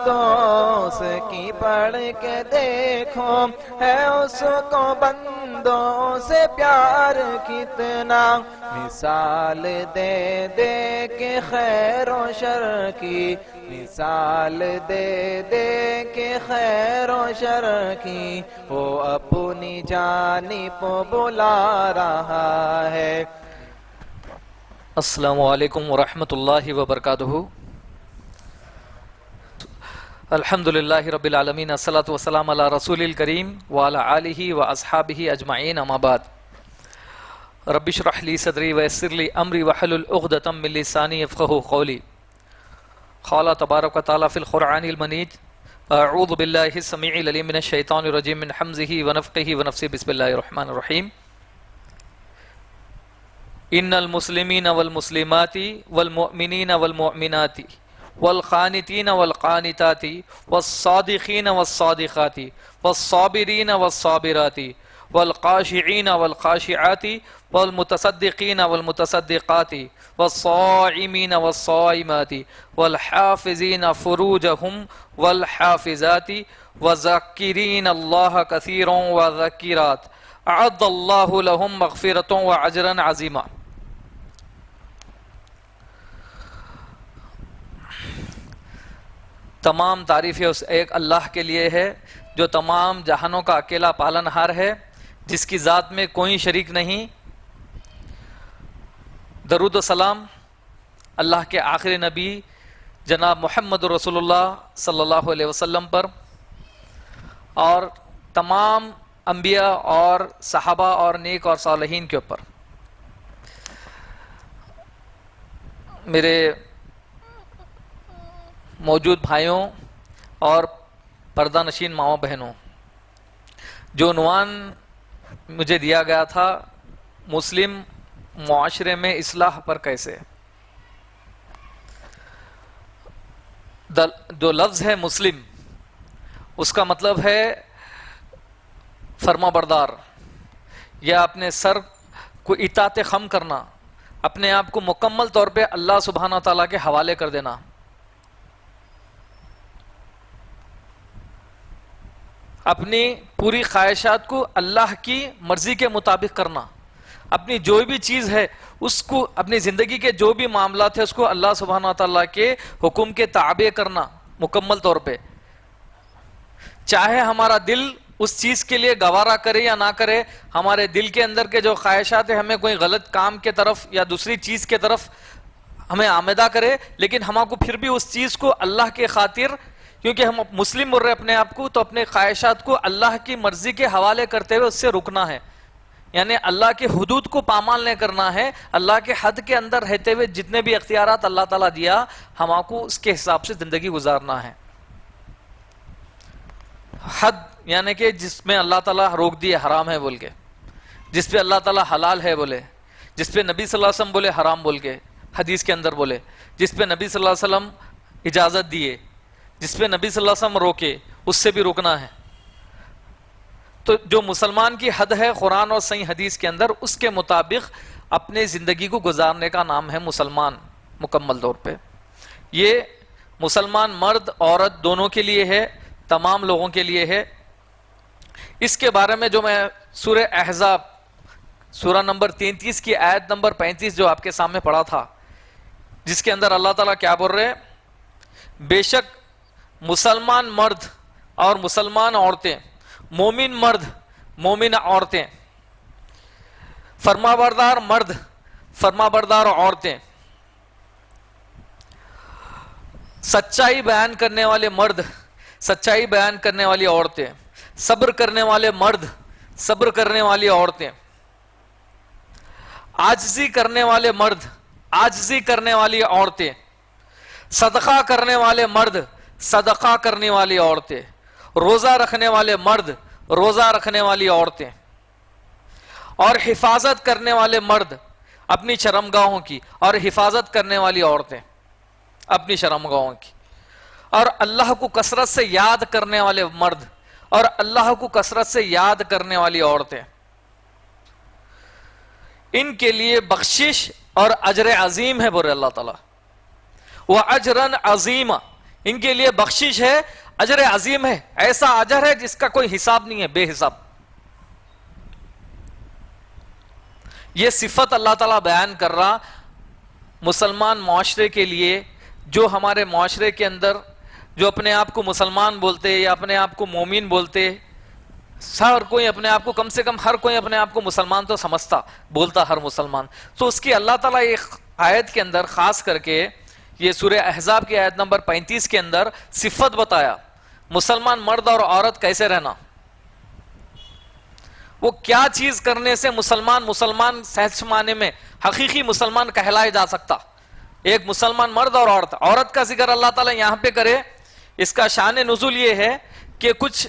دوست کی پڑھ کے دیکھو ہے اس کو بندوں سے پیار کتنا، مثال دے دے کے خیر و شر کی، مثال دے دے کے خیر و شر کی، وہ اپنی جانب بلا رہا ہے۔ السلام علیکم ورحمۃ اللہ وبرکاتہ۔ الحمدللہ رب العالمین، الصلاۃ والسلام علی رسول الکریم وعلی آلہ واصحابہ اجمعین، اما بعد۔ رب اشرح لی صدری ویسر لی امری واحلل عقدۃ من لسانی یفقہوا قولی۔ قال تبارک و تعالی فی القرآن المجید: اعوذ باللہ السمیع العلیم من الشیطان الرجیم من حمزہ ونفخہ ونفثہ، بسم اللہ الرحمن الرحیم۔ ان المسلمین والمسلمات والمؤمنین والمؤمنات والقانتین والقانتات والصادقین والصادقات والصابرین والصابرات والخاشعین والخاشعات والمتصدقین والمتصدقات والصائمین والصائمات والحافظین فروجہم والحافظات وذاکرین اللہ کثیرا وذاکرات اعد اللہ لہم مغفرۃ واجرا عظیما۔ تمام تعریفیں اس ایک اللہ کے لیے ہے جو تمام جہانوں کا اکیلا پالن ہار ہے، جس کی ذات میں کوئی شریک نہیں۔ درود و سلام اللہ کے آخری نبی جناب محمد رسول اللہ صلی اللہ علیہ وسلم پر، اور تمام انبیاء اور صحابہ اور نیک اور صالحین کے اوپر۔ میرے موجود بھائیوں اور پردہ نشین ماؤں بہنوں، جو عنوان مجھے دیا گیا تھا مسلم معاشرے میں اصلاح پر کیسے، جو لفظ ہے مسلم، اس کا مطلب ہے فرما بردار، یا اپنے سر کو اطاعت خم کرنا، اپنے آپ کو مکمل طور پہ اللہ سبحانہ تعالیٰ کے حوالے کر دینا، اپنی پوری خواہشات کو اللہ کی مرضی کے مطابق کرنا، اپنی جو بھی چیز ہے اس کو، اپنی زندگی کے جو بھی معاملات ہیں اس کو اللہ سبحانہ تعالیٰ کے حکم کے تابع کرنا مکمل طور پہ، چاہے ہمارا دل اس چیز کے لیے گوارا کرے یا نہ کرے، ہمارے دل کے اندر کے جو خواہشات ہیں ہمیں کوئی غلط کام کے طرف یا دوسری چیز کے طرف ہمیں آمدہ کرے، لیکن ہم کو پھر بھی اس چیز کو اللہ کے خاطر، کیونکہ ہم مسلم بول رہے اپنے آپ کو، تو اپنے خواہشات کو اللہ کی مرضی کے حوالے کرتے ہوئے اس سے رکنا ہے، یعنی اللہ کے حدود کو پامال نہیں کرنا ہے، اللہ کے حد کے اندر رہتے ہوئے جتنے بھی اختیارات اللہ تعالیٰ دیا ہم کو اس کے حساب سے زندگی گزارنا ہے۔ حد یعنی کہ جس میں اللہ تعالیٰ روک دیے حرام ہے بول کے، جس پہ اللہ تعالیٰ حلال ہے بولے، جس پہ نبی صلی اللہ علیہ وسلم بولے حرام بول کے حدیث کے اندر بولے، جس پہ نبی صلی اللہ علیہ وسلم اجازت دیے، جس پہ نبی صلی اللہ علیہ وسلم روکے، اس سے بھی روکنا ہے۔ تو جو مسلمان کی حد ہے قرآن اور صحیح حدیث کے اندر، اس کے مطابق اپنے زندگی کو گزارنے کا نام ہے مسلمان مکمل طور پہ۔ یہ مسلمان مرد عورت دونوں کے لیے ہے، تمام لوگوں کے لیے ہے۔ اس کے بارے میں جو میں سورہ احزاب سورہ نمبر 33 کی آیت نمبر 35 جو آپ کے سامنے پڑھا تھا، جس کے اندر اللہ تعالیٰ کیا بول رہے ہیں؟ بے شک مسلمان مرد اور مسلمان عورتیں، مومن مرد مومن عورتیں، فرما بردار مرد فرما بردار عورتیں، سچائی بیان کرنے والے مرد سچائی بیان کرنے والی عورتیں، صبر کرنے والے مرد صبر کرنے والی عورتیں، عاجزی کرنے والے مرد عاجزی کرنے والی عورتیں، صدقہ کرنے والے مرد صدقہ کرنے والی عورتیں، روزہ رکھنے والے مرد روزہ رکھنے والی عورتیں، اور حفاظت کرنے والے مرد اپنی شرمگاہوں کی، اور حفاظت کرنے والی عورتیں اپنی شرمگاہوں کی، اور اللہ کو کثرت سے یاد کرنے والے مرد اور اللہ کو کثرت سے یاد کرنے والی عورتیں، ان کے لیے بخشش اور اجر عظیم ہے بولے اللہ تعالیٰ۔ وَأَجْرًا عَظِيمًا، ان کے لیے بخشش ہے، اجر عظیم ہے، ایسا اجر ہے جس کا کوئی حساب نہیں ہے، بے حساب. یہ صفت اللہ تعالیٰ بیان کر رہا مسلمان معاشرے کے لیے، جو ہمارے معاشرے کے اندر جو اپنے آپ کو مسلمان بولتے یا اپنے آپ کو مومن بولتے، ہر کوئی اپنے آپ کو، کم سے کم ہر کوئی اپنے آپ کو مسلمان تو سمجھتا، بولتا ہر مسلمان. تو اس کی اللہ تعالیٰ ایک آیت کے اندر خاص کر کے یہ سورہ احزاب کی آیت نمبر 35 کے اندر صفت بتایا، مسلمان مرد اور عورت کیسے رہنا، وہ کیا چیز کرنے سے مسلمان سچ معنی میں حقیقی مسلمان کہلائے جا سکتا. ایک مسلمان مرد اور عورت کا ذکر اللہ تعالیٰ یہاں پہ کرے. اس کا شان نزول یہ ہے کہ کچھ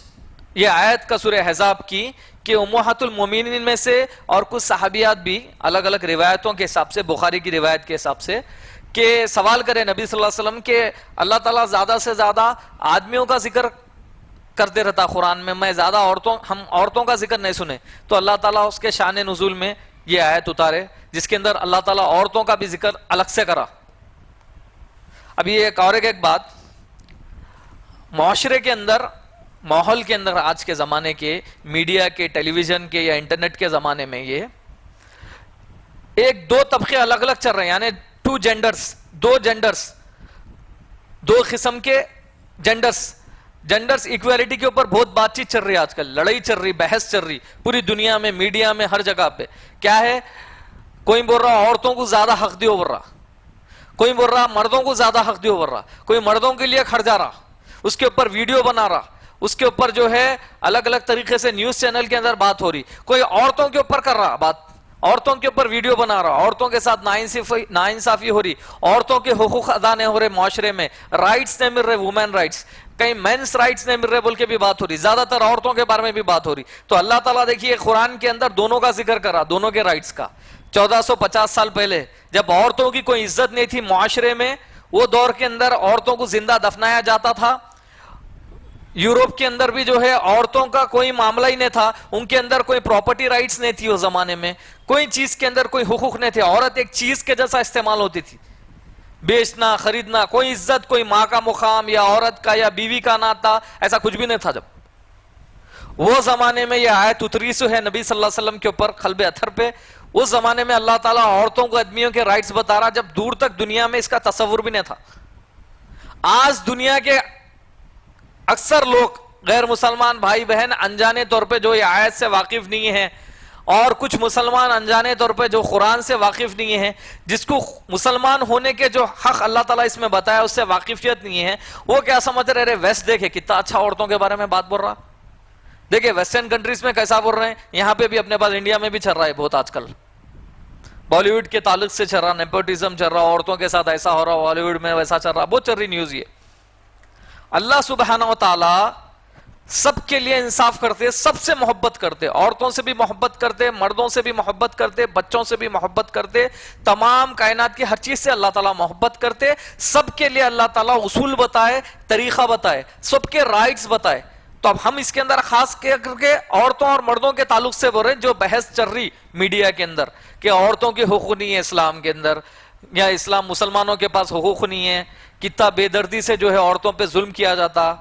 یہ آیت کا سورہ احزاب کی کہ امہات المومنین میں سے اور کچھ صحابیات بھی الگ الگ روایتوں کے حساب سے، بخاری کی روایت کے حساب سے، کہ سوال کرے نبی صلی اللہ علیہ وسلم کہ اللہ تعالیٰ زیادہ سے زیادہ آدمیوں کا ذکر کرتے رہتا قرآن میں زیادہ ہم عورتوں کا ذکر نہیں سنے. تو اللہ تعالیٰ اس کے شان نزول میں یہ آیت اتارے جس کے اندر اللہ تعالیٰ عورتوں کا بھی ذکر الگ سے کرا. اب یہ ایک بات، معاشرے کے اندر، ماحول کے اندر، آج کے زمانے کے میڈیا کے، ٹیلی ویژن کے یا انٹرنیٹ کے زمانے میں یہ ایک دو طبقے الگ الگ چل رہے ہیں، یعنی دو جینڈرز، دو قسم کے جینڈرز ایکویلٹی کے اوپر بہت بات چیت چل رہی ہے آج کل، لڑائی چل رہی، بحث چل رہی پوری دنیا میں، میڈیا میں، ہر جگہ پہ. کیا ہے؟ کوئی بول رہا عورتوں کو زیادہ حق دیو بول رہا، کوئی بول رہا مردوں کو زیادہ حق دیو بول رہا، کوئی مردوں کے لیے کھڑ جا رہا، اس کے اوپر ویڈیو بنا رہا، اس کے اوپر جو ہے الگ الگ طریقے سے نیوز چینل کے اندر بات ہو رہی. کوئی عورتوں کے اوپر کر رہا بات، عورتوں کے اوپر ویڈیو بنا رہا، عورتوں کے ساتھ ناانصافی ہو رہی، عورتوں کے حقوق ادا نہیں ہو رہے، معاشرے میں رائٹس نہیں مل رہے، وومن رائٹس، کہیں مینس رائٹس نہیں مل رہے بول کے بھی بات ہو رہی، زیادہ تر عورتوں کے بارے میں بھی بات ہو رہی. تو اللہ تعالیٰ دیکھیے قرآن کے اندر دونوں کا ذکر کرا، دونوں کے رائٹس کا. 1450 سال پہلے جب عورتوں کی کوئی عزت نہیں تھی معاشرے میں، وہ دور کے اندر عورتوں کو زندہ دفنایا جاتا تھا. یورپ کے اندر بھی جو ہے عورتوں کا کوئی معاملہ ہی نہیں تھا، ان کے اندر کوئی پراپرٹی رائٹس نہیں تھی، اس زمانے میں کوئی چیز کے اندر کوئی حقوق نہیں تھے. عورت ایک چیز کے جیسا استعمال ہوتی تھی، بیچنا، خریدنا، کوئی عزت، کوئی ماں کا مقام یا عورت کا یا بیوی کا ناتا، ایسا کچھ بھی نہیں تھا. جب وہ زمانے میں یہ آیت اتری سو ہے نبی صلی اللہ علیہ وسلم کے اوپر قلب اطہر پہ، اس زمانے میں اللہ تعالیٰ عورتوں کو، آدمیوں کے رائٹس بتا رہا جب دور تک دنیا میں اس کا تصور بھی نہیں تھا. آج دنیا کے اکثر لوگ، غیر مسلمان بھائی بہن، انجانے طور پہ جو یہ آیت سے واقف نہیں ہیں، اور کچھ مسلمان انجانے طور پہ جو قرآن سے واقف نہیں ہیں، جس کو مسلمان ہونے کے جو حق اللہ تعالیٰ اس میں بتایا اس سے واقفیت نہیں ہے، وہ کیا سمجھ رہے ویسٹ دیکھے کتنا اچھا عورتوں کے بارے میں بات بول رہا. دیکھیں ویسٹرن کنٹریز میں کیسا بول رہے ہیں، یہاں پہ بھی اپنے پاس انڈیا میں بھی چل رہا ہے بہت آج کل. بالی ووڈ کے تعلق سے چل رہا، نیپوٹزم چل رہا، عورتوں کے ساتھ ایسا ہو رہا، بالی ووڈ میں ویسا چل رہا، بہت چل رہی نیوز. یہ اللہ سبحانہ و تعالی سب کے لیے انصاف کرتے، سب سے محبت کرتے، عورتوں سے بھی محبت کرتے، مردوں سے بھی محبت کرتے، بچوں سے بھی محبت کرتے، تمام کائنات کی ہر چیز سے اللہ تعالیٰ محبت کرتے. سب کے لیے اللہ تعالیٰ اصول بتائے، طریقہ بتائے، سب کے رائٹس بتائے. تو اب ہم اس کے اندر خاص کر کے عورتوں اور مردوں کے تعلق سے بول رہے ہیں، جو بحث چل رہی میڈیا کے اندر کہ عورتوں کے حقوق نہیں ہے اسلام کے اندر، یا اسلام مسلمانوں کے پاس حقوق نہیں ہے، کتنا بے دردی سے جو ہے عورتوں پہ ظلم کیا جاتا،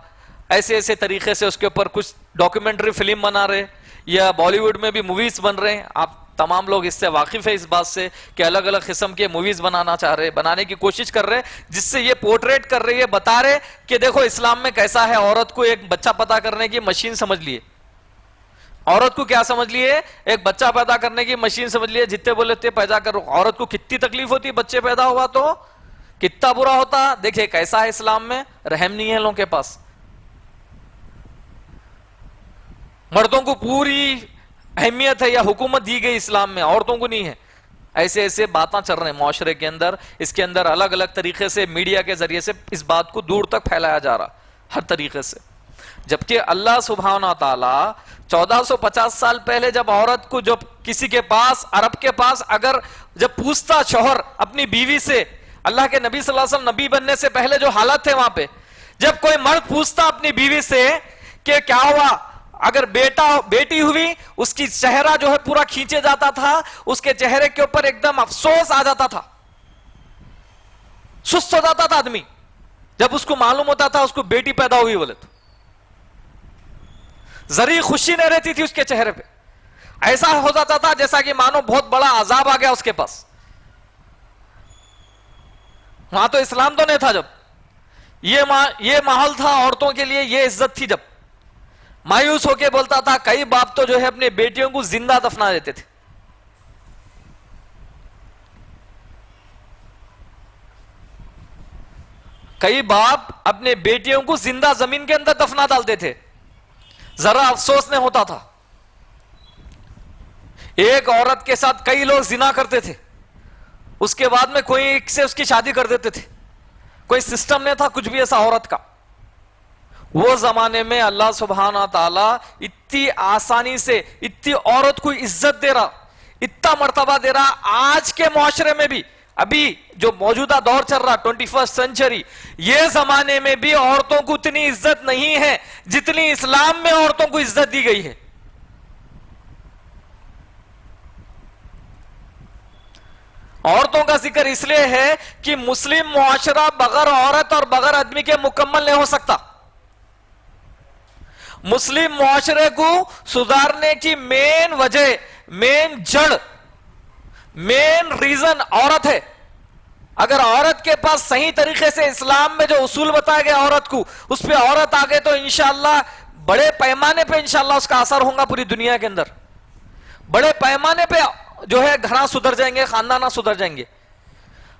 ایسے طریقے سے اس کے اوپر کچھ ڈاکیومنٹری فلم بنا رہے، یا بالی ووڈ میں بھی موویز بن رہے ہیں. آپ تمام لوگ اس سے واقف ہے اس بات سے کہ الگ الگ قسم کے موویز بنانا چاہ رہے، بنانے کی کوشش کر رہے، جس سے یہ پورٹریٹ کر رہے، یہ بتا رہے کہ دیکھو اسلام میں کیسا ہے. عورت کو ایک بچہ پیدا کرنے کی مشین سمجھ لیے، عورت کو کیا سمجھ لیے؟ ایک بچہ پیدا کرنے کی مشین سمجھ لیے، جتنے بولے تے پیدا کرو. عورت کو کتنی تکلیف ہوتی، بچے پیدا ہوا تو کتنا برا ہوتا. دیکھیں کیسا ہے اسلام میں، رحم نہیں ہے لوگوں کے پاس. مردوں کو پوری اہمیت ہے یا حکومت دی گئی اسلام میں، عورتوں کو نہیں ہے. ایسے باتیں چل رہے ہیں معاشرے کے اندر. اس کے اندر الگ الگ طریقے سے میڈیا کے ذریعے سے اس بات کو دور تک پھیلایا جا رہا ہر طریقے سے. جبکہ اللہ سبحانہ تعالی 1450 سال پہلے جب عورت کو، جب کسی کے پاس، عرب کے پاس اگر جب پوچھتا شوہر اپنی بیوی سے، اللہ کے نبی صلی اللہ علیہ وسلم نبی بننے سے پہلے جو حالت تھے وہاں پہ، جب کوئی مرد پوچھتا اپنی بیوی سے کہ کیا ہوا، اگر بیٹی ہوئی، اس کی چہرہ جو ہے پورا کھینچے جاتا تھا، اس کے چہرے کے اوپر ایک دم افسوس آ جاتا تھا، سست ہو جاتا تھا آدمی. جب اس کو معلوم ہوتا تھا اس کو بیٹی پیدا ہوئی بولے تو ذری خوشی نہیں رہتی تھی اس کے چہرے پہ، ایسا ہو جاتا تھا جیسا کہ مانو بہت بڑا عذاب آ گیا اس کے پاس. وہاں تو اسلام تو نہیں تھا، جب یہ ماحول تھا عورتوں کے لیے، یہ عزت تھی. جب مایوس ہو کے بولتا تھا، کئی باپ تو جو ہے اپنے بیٹیوں کو زندہ دفنا دیتے تھے. کئی باپ اپنے بیٹیوں کو زندہ زمین کے اندر دفنا ڈالتے تھے، ذرا افسوس نہیں ہوتا تھا. ایک عورت کے ساتھ کئی لوگ زنا کرتے تھے، اس کے بعد میں کوئی ایک سے اس کی شادی کر دیتے تھے، کوئی سسٹم نہیں تھا کچھ بھی ایسا عورت کا. وہ زمانے میں اللہ سبحانہ تعالی اتنی آسانی سے اتنی عورت کو عزت دے رہا، اتنا مرتبہ دے رہا. آج کے معاشرے میں بھی، ابھی جو موجودہ دور چل رہا 21 سینچری، یہ زمانے میں بھی عورتوں کو اتنی عزت نہیں ہے جتنی اسلام میں عورتوں کو عزت دی گئی ہے. عورتوں کا ذکر اس لیے ہے کہ مسلم معاشرہ بغیر عورت اور بغیر آدمی کے مکمل نہیں ہو سکتا. مسلم معاشرے کو سدھارنے کی مین وجہ، مین جڑ، مین ریزن عورت ہے. اگر عورت کے پاس صحیح طریقے سے اسلام میں جو اصول بتائے گئے عورت کو، اس پہ عورت آگے تو انشاءاللہ بڑے پیمانے پہ انشاءاللہ اس کا اثر ہوگا پوری دنیا کے اندر. بڑے پیمانے پہ جو ہے گھراں سدھر جائیں گے، خاندانہ سدھر جائیں گے.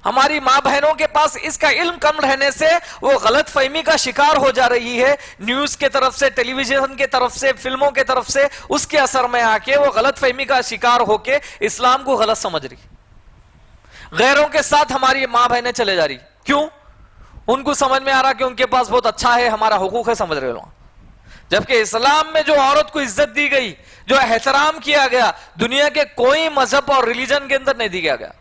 ہماری ماں بہنوں کے پاس اس کا علم کم رہنے سے وہ غلط فہمی کا شکار ہو جا رہی ہے. نیوز کے طرف سے، ٹیلی ویژن کے طرف سے، فلموں کے طرف سے اس کے اثر میں آ کے وہ غلط فہمی کا شکار ہو کے اسلام کو غلط سمجھ رہی، غیروں کے ساتھ ہماری ماں بہنیں چلے جا رہی. کیوں؟ ان کو سمجھ میں آ رہا کہ ان کے پاس بہت اچھا ہے، ہمارا حقوق ہے، سمجھ رہے لوگ. جبکہ اسلام میں جو عورت کو عزت دی گئی، جو احترام کیا گیا، دنیا کے کوئی مذہب اور ریلیجن کے اندر نہیں دیا گیا.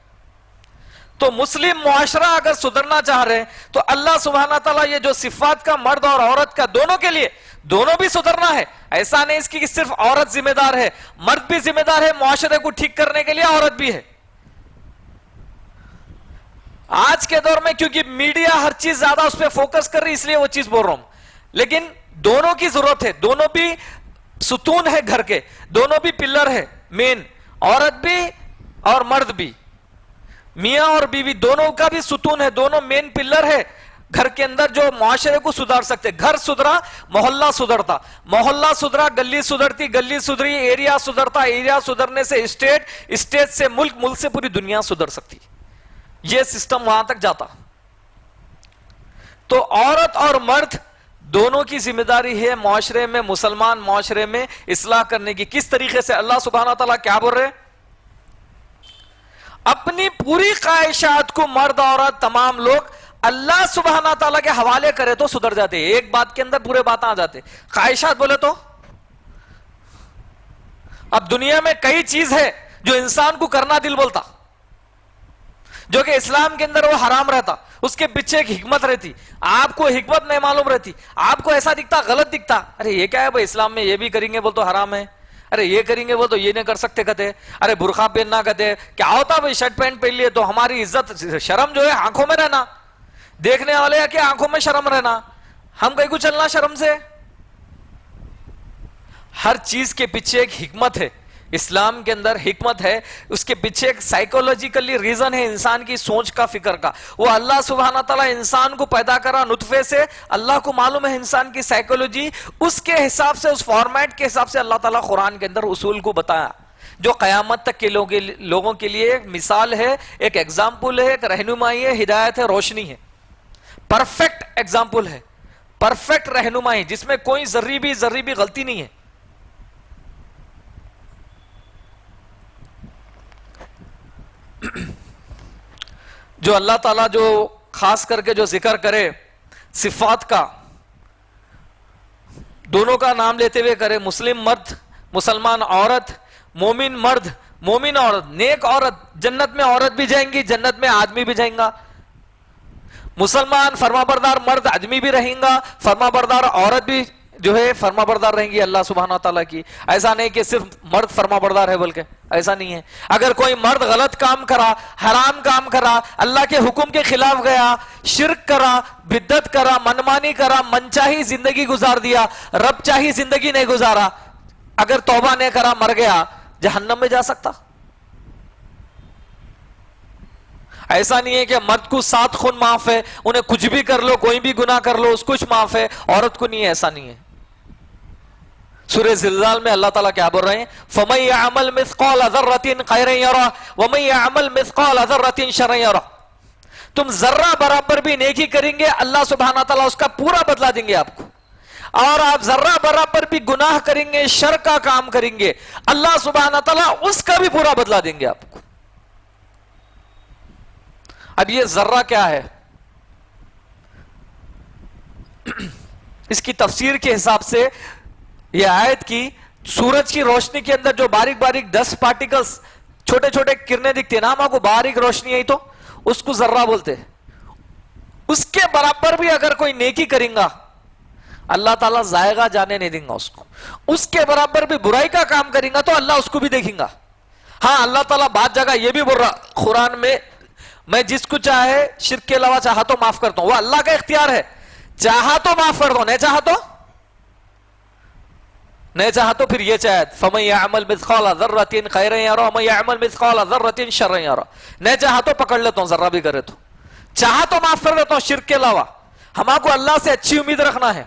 تو مسلم معاشرہ اگر سدھرنا چاہ رہے ہیں تو اللہ سبحانہ تعالیٰ یہ جو صفات کا مرد اور عورت کا دونوں کے لیے، دونوں بھی سدھرنا ہے. ایسا نہیں اس کی کہ صرف عورت ذمہ دار ہے، مرد بھی ذمہ دار ہے. معاشرے کو ٹھیک کرنے کے لیے عورت بھی ہے. آج کے دور میں کیونکہ میڈیا ہر چیز زیادہ اس پہ فوکس کر رہی، اس لیے وہ چیز بول رہا ہوں. لیکن دونوں کی ضرورت ہے، دونوں بھی ستون ہے گھر کے، دونوں بھی پلر ہے مین، عورت بھی اور مرد بھی، میاں اور بیوی دونوں کا بھی ستون ہے، دونوں مین پلر ہے گھر کے اندر جو معاشرے کو سدھار سکتے. گھر سدھرا محلہ سدھرتا، محلہ سدھرا گلی سدھرتی، گلی سدھری ایریا سدھرتا، ایریا سدھرنے سے اسٹیٹ، اسٹیٹ سے ملک، ملک سے پوری دنیا سدھر سکتی. یہ سسٹم وہاں تک جاتا. تو عورت اور مرد دونوں کی ذمہ داری ہے معاشرے میں، مسلمان معاشرے میں اصلاح کرنے کی. کس طریقے سے؟ اللہ سبحانہ تعالیٰ کیا بول رہے؟ اپنی پوری خواہشات کو مرد عورت تمام لوگ اللہ سبحانہ تعالیٰ کے حوالے کرے تو سدھر جاتے. ایک بات کے اندر پورے باتیں آ جاتے. خواہشات بولے تو اب دنیا میں کئی چیز ہے جو انسان کو کرنا دل بولتا، جو کہ اسلام کے اندر وہ حرام رہتا، اس کے پیچھے ایک حکمت رہتی. آپ کو حکمت نہیں معلوم رہتی، آپ کو ایسا دکھتا، غلط دکھتا، ارے یہ کیا ہے بھائی، اسلام میں یہ بھی کریں گے بول تو حرام ہے، ارے یہ کریں گے بول تو یہ نہیں کر سکتے کہتے، ارے برقع پہننا کہتے. کیا ہوتا بھائی شرٹ پینٹ پہن لیے تو ہماری عزت، شرم جو ہے آنکھوں میں رہنا، دیکھنے والے کہ آنکھوں میں شرم رہنا، ہم کہیں کو چلنا شرم سے. ہر چیز کے پیچھے ایک حکمت ہے، اسلام کے اندر حکمت ہے، اس کے پیچھے ایک سائیکولوجیکلی ریزن ہے انسان کی سوچ کا، فکر کا. وہ اللہ سبحانہ تعالیٰ انسان کو پیدا کرا نطفے سے، اللہ کو معلوم ہے انسان کی سائیکولوجی، اس کے حساب سے، اس فارمیٹ کے حساب سے اللہ تعالیٰ قرآن کے اندر اصول کو بتایا، جو قیامت تک کے لوگوں کے لیے ایک مثال ہے، ایک ایگزامپل ہے، ایک رہنمائی ہے، ہدایت ہے، روشنی ہے. پرفیکٹ ایگزامپل ہے، پرفیکٹ رہنمائی جس میں کوئی ذرے بھی غلطی نہیں ہے. جو اللہ تعالیٰ جو خاص کر کے جو ذکر کرے صفات کا، دونوں کا نام لیتے ہوئے کرے، مسلم مرد، مسلمان عورت، مومن مرد، مومن عورت، نیک عورت. جنت میں عورت بھی جائیں گی، جنت میں آدمی بھی جائیں گا. مسلمان فرما بردار مرد آدمی بھی رہیں گا، فرما بردار عورت بھی جو ہے فرما بردار رہیں گی اللہ سبحانہ تعالیٰ کی. ایسا نہیں کہ صرف مرد فرما بردار ہے بلکہ ایسا نہیں ہے. اگر کوئی مرد غلط کام کرا، حرام کام کرا، اللہ کے حکم کے خلاف گیا، شرک کرا، بدعت کرا، منمانی کرا، من چاہی زندگی گزار دیا، رب چاہی زندگی نہیں گزارا، اگر توبہ نہیں کرا مر گیا، جہنم میں جا سکتا. ایسا نہیں ہے کہ مرد کو 7 خون معاف ہے، انہیں کچھ بھی کر لو، کوئی بھی گناہ کر لو اس کچھ معاف ہے، عورت کو نہیں ہے. ایسا نہیں ہے. سورہ زلزال میں اللہ تعالیٰ کیا بول رہے ہیں؟ فَمَن يَعْمَلْ مِثْقَالَ ذَرَّةٍ خَيْرًا يَرَهُ وَمَن يَعْمَلْ مِثْقَالَ ذَرَّةٍ شَرًّا يَرَهُ. تم ذرہ برابر بھی نیکی کریں گے اللہ سبحانہ تعالیٰ اس کا پورا بدلہ دیں گے آپ کو، اور آپ ذرہ برابر بھی گناہ کریں گے، شر کا کام کریں گے، اللہ سبحانہ تعالیٰ اس کا بھی پورا بدلہ دیں گے آپ کو. اب یہ ذرہ کیا ہے؟ اس کی تفسیر کے حساب سے یہ آیت کی سورج کی روشنی کے اندر جو باریک باریک ڈسٹ پارٹیکلز، چھوٹے چھوٹے کرنیں دکھتے ہیں نا ہم کو، باریک روشنی آئی تو اس کو ذرہ بولتے ہیں. اس کے برابر بھی اگر کوئی نیکی کریں گا اللہ تعالیٰ ضائع جانے نہیں دیں گا اس کو. اس کے برابر بھی برائی کا کام کریں گا تو اللہ اس کو بھی دیکھیں گا. ہاں اللہ تعالیٰ بعض جگہ یہ بھی بول رہا قرآن میں جس کو چاہے شرک کے علاوہ چاہا تو معاف کرتا ہوں، وہ اللہ کا اختیار ہے. چاہا تو معاف کر دو، نہیں چاہا تو پھر یہ چاہے فَمَن يَعْمَلْ مِثْقَالَ ذَرَّةٍ خَيْرًا يَرَهُ وَمَن يَعْمَلْ مِثْقَالَ ذَرَّةٍ شَرًّا يَرَهُ. نہیں چاہا تو پکڑ لیتا ہوں، ذرہ بھی کرے تو چاہا تو معاف کر دیتا ہوں شرک کے علاوہ. ہمارے کو اللہ سے اچھی امید رکھنا ہے،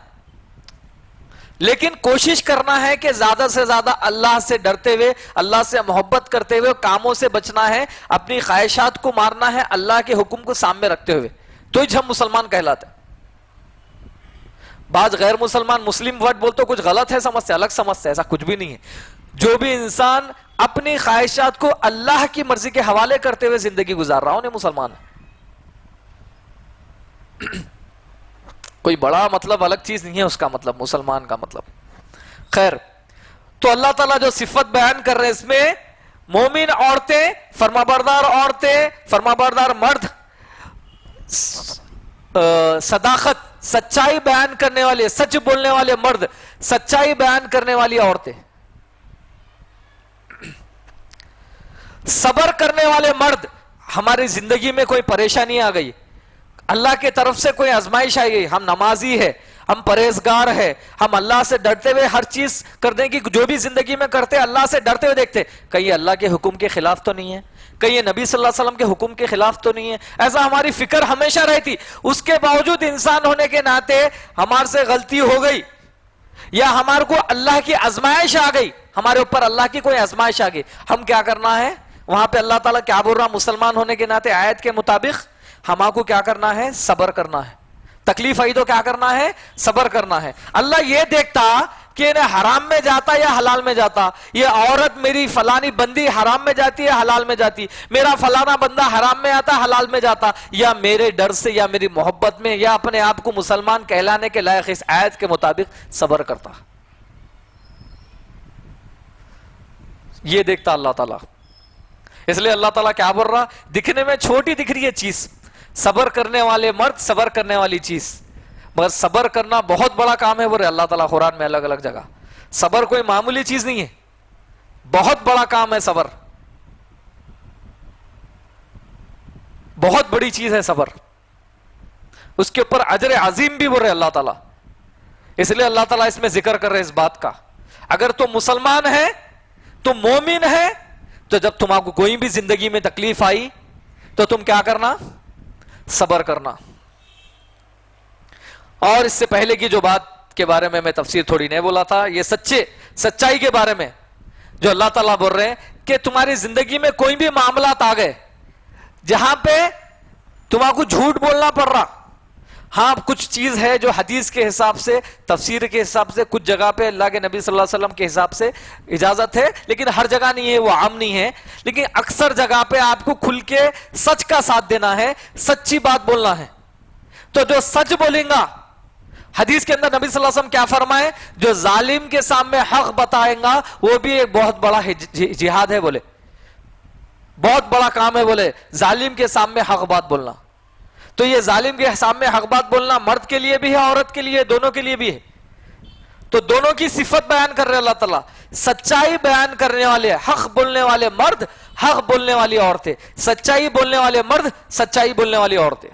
لیکن کوشش کرنا ہے کہ زیادہ سے زیادہ اللہ سے ڈرتے ہوئے، اللہ سے محبت کرتے ہوئے کاموں سے بچنا ہے، اپنی خواہشات کو مارنا ہے، اللہ کے حکم کو سامنے رکھتے ہوئے، تو ہی ہم مسلمان کہلاتے ہیں. بعض غیر مسلمان مسلم ورڈ بولتے کچھ غلط ہے سمجھتے، الگ سمجھتے، ایسا کچھ بھی نہیں ہے. جو بھی انسان اپنی خواہشات کو اللہ کی مرضی کے حوالے کرتے ہوئے زندگی گزار رہا انہیں مسلمان ہے. کوئی بڑا مطلب الگ چیز نہیں ہے اس کا مطلب، مسلمان کا مطلب. خیر، تو اللہ تعالیٰ جو صفت بیان کر رہے ہیں اس میں مومن عورتیں، فرمانبردار عورتیں، فرمانبردار مرد، صداقت، سچائی بیان کرنے والے، سچ بولنے والے مرد، سچائی بیان کرنے والی عورتیں، صبر کرنے والے مرد. ہماری زندگی میں کوئی پریشانی آ گئی، اللہ کی طرف سے کوئی آزمائش آئی گئی، ہم نمازی ہے، ہم پرہیزگار ہے، ہم اللہ سے ڈرتے ہوئے ہر چیز کرنے کی جو بھی زندگی میں کرتے اللہ سے ڈرتے ہوئے دیکھتے، کہیں اللہ کے حکم کے خلاف تو نہیں ہے، کہیں نبی صلی اللہ علیہ وسلم کے حکم کے خلاف تو نہیں ہے. ایسا ہماری فکر ہمیشہ رہتی. اس کے باوجود انسان ہونے کے ناطے ہمارے سے غلطی ہو گئی یا ہمارے کو اللہ کی آزمائش آ گئی، ہمارے اوپر اللہ کی کوئی آزمائش آ گئی، ہم کیا کرنا ہے؟ وہاں پہ اللہ تعالیٰ کیا بول رہا؟ مسلمان ہونے کے ناطے آیت کے مطابق ہمارے کو کیا کرنا ہے؟ صبر کرنا ہے. تکلیف آئی تو کیا کرنا ہے؟ صبر کرنا ہے. اللہ یہ دیکھتا کہ انہیں حرام میں جاتا یا حلال میں جاتا، یہ عورت میری فلانی بندی حرام میں جاتی ہے حلال میں جاتی، میرا فلانا بندہ حرام میں آتا حلال میں جاتا، یا میرے ڈر سے یا میری محبت میں یا اپنے آپ کو مسلمان کہلانے کے لائق اس آیت کے مطابق صبر کرتا. یہ دیکھتا اللہ تعالیٰ. اس لیے اللہ تعالیٰ کیا بول رہا؟ دکھنے میں چھوٹی دکھ رہی ہے چیز، صبر کرنے والے مرد، صبر کرنے والی چیز، مگر صبر کرنا بہت بڑا کام ہے. بولے اللہ تعالیٰ قرآن میں الگ الگ جگہ. صبر کوئی معمولی چیز نہیں ہے، بہت بڑا کام ہے صبر، بہت بڑی چیز ہے صبر. اس کے اوپر اجر عظیم بھی بول رہے اللہ تعالیٰ. اس لیے اللہ تعالیٰ اس میں ذکر کر رہے اس بات کا، اگر تم مسلمان ہے، تم مومن ہے، تو جب تم کو کوئی بھی زندگی میں تکلیف آئی تو تم کیا کرنا؟ صبر کرنا. اور اس سے پہلے کی جو بات کے بارے میں تفسیر تھوڑی نہیں بولا تھا، یہ سچائی کے بارے میں جو اللہ تعالیٰ بول رہے ہیں کہ تمہاری زندگی میں کوئی بھی معاملات آ گئے جہاں پہ تمہیں کو جھوٹ بولنا پڑ رہا. ہاں کچھ چیز ہے جو حدیث کے حساب سے، تفسیر کے حساب سے، کچھ جگہ پہ اللہ کے نبی صلی اللہ علیہ وسلم کے حساب سے اجازت ہے، لیکن ہر جگہ نہیں ہے، وہ عام نہیں ہے. لیکن اکثر جگہ پہ آپ کو کھل کے سچ کا ساتھ دینا ہے، سچی بات بولنا ہے. تو جو سچ بولیں گا، حدیث کے اندر نبی صلی اللہ علیہ وسلم کیا فرمائے؟ جو ظالم کے سامنے حق بتائیں گا وہ بھی ایک بہت بڑا جہاد ہے. بولے بہت بڑا کام ہے، بولے ظالم کے سامنے حق بات بولنا. تو یہ ظالم کے سامنے حق بات بولنا مرد کے لیے بھی ہے، عورت کے لیے، دونوں کے لیے بھی ہے. تو دونوں کی صفت بیان کر رہے اللہ تعالیٰ. سچائی بیان کرنے والے، حق بولنے والے مرد، حق بولنے والی عورتیں. سچائی بولنے والے مرد، سچائی بولنے والی عورتیں.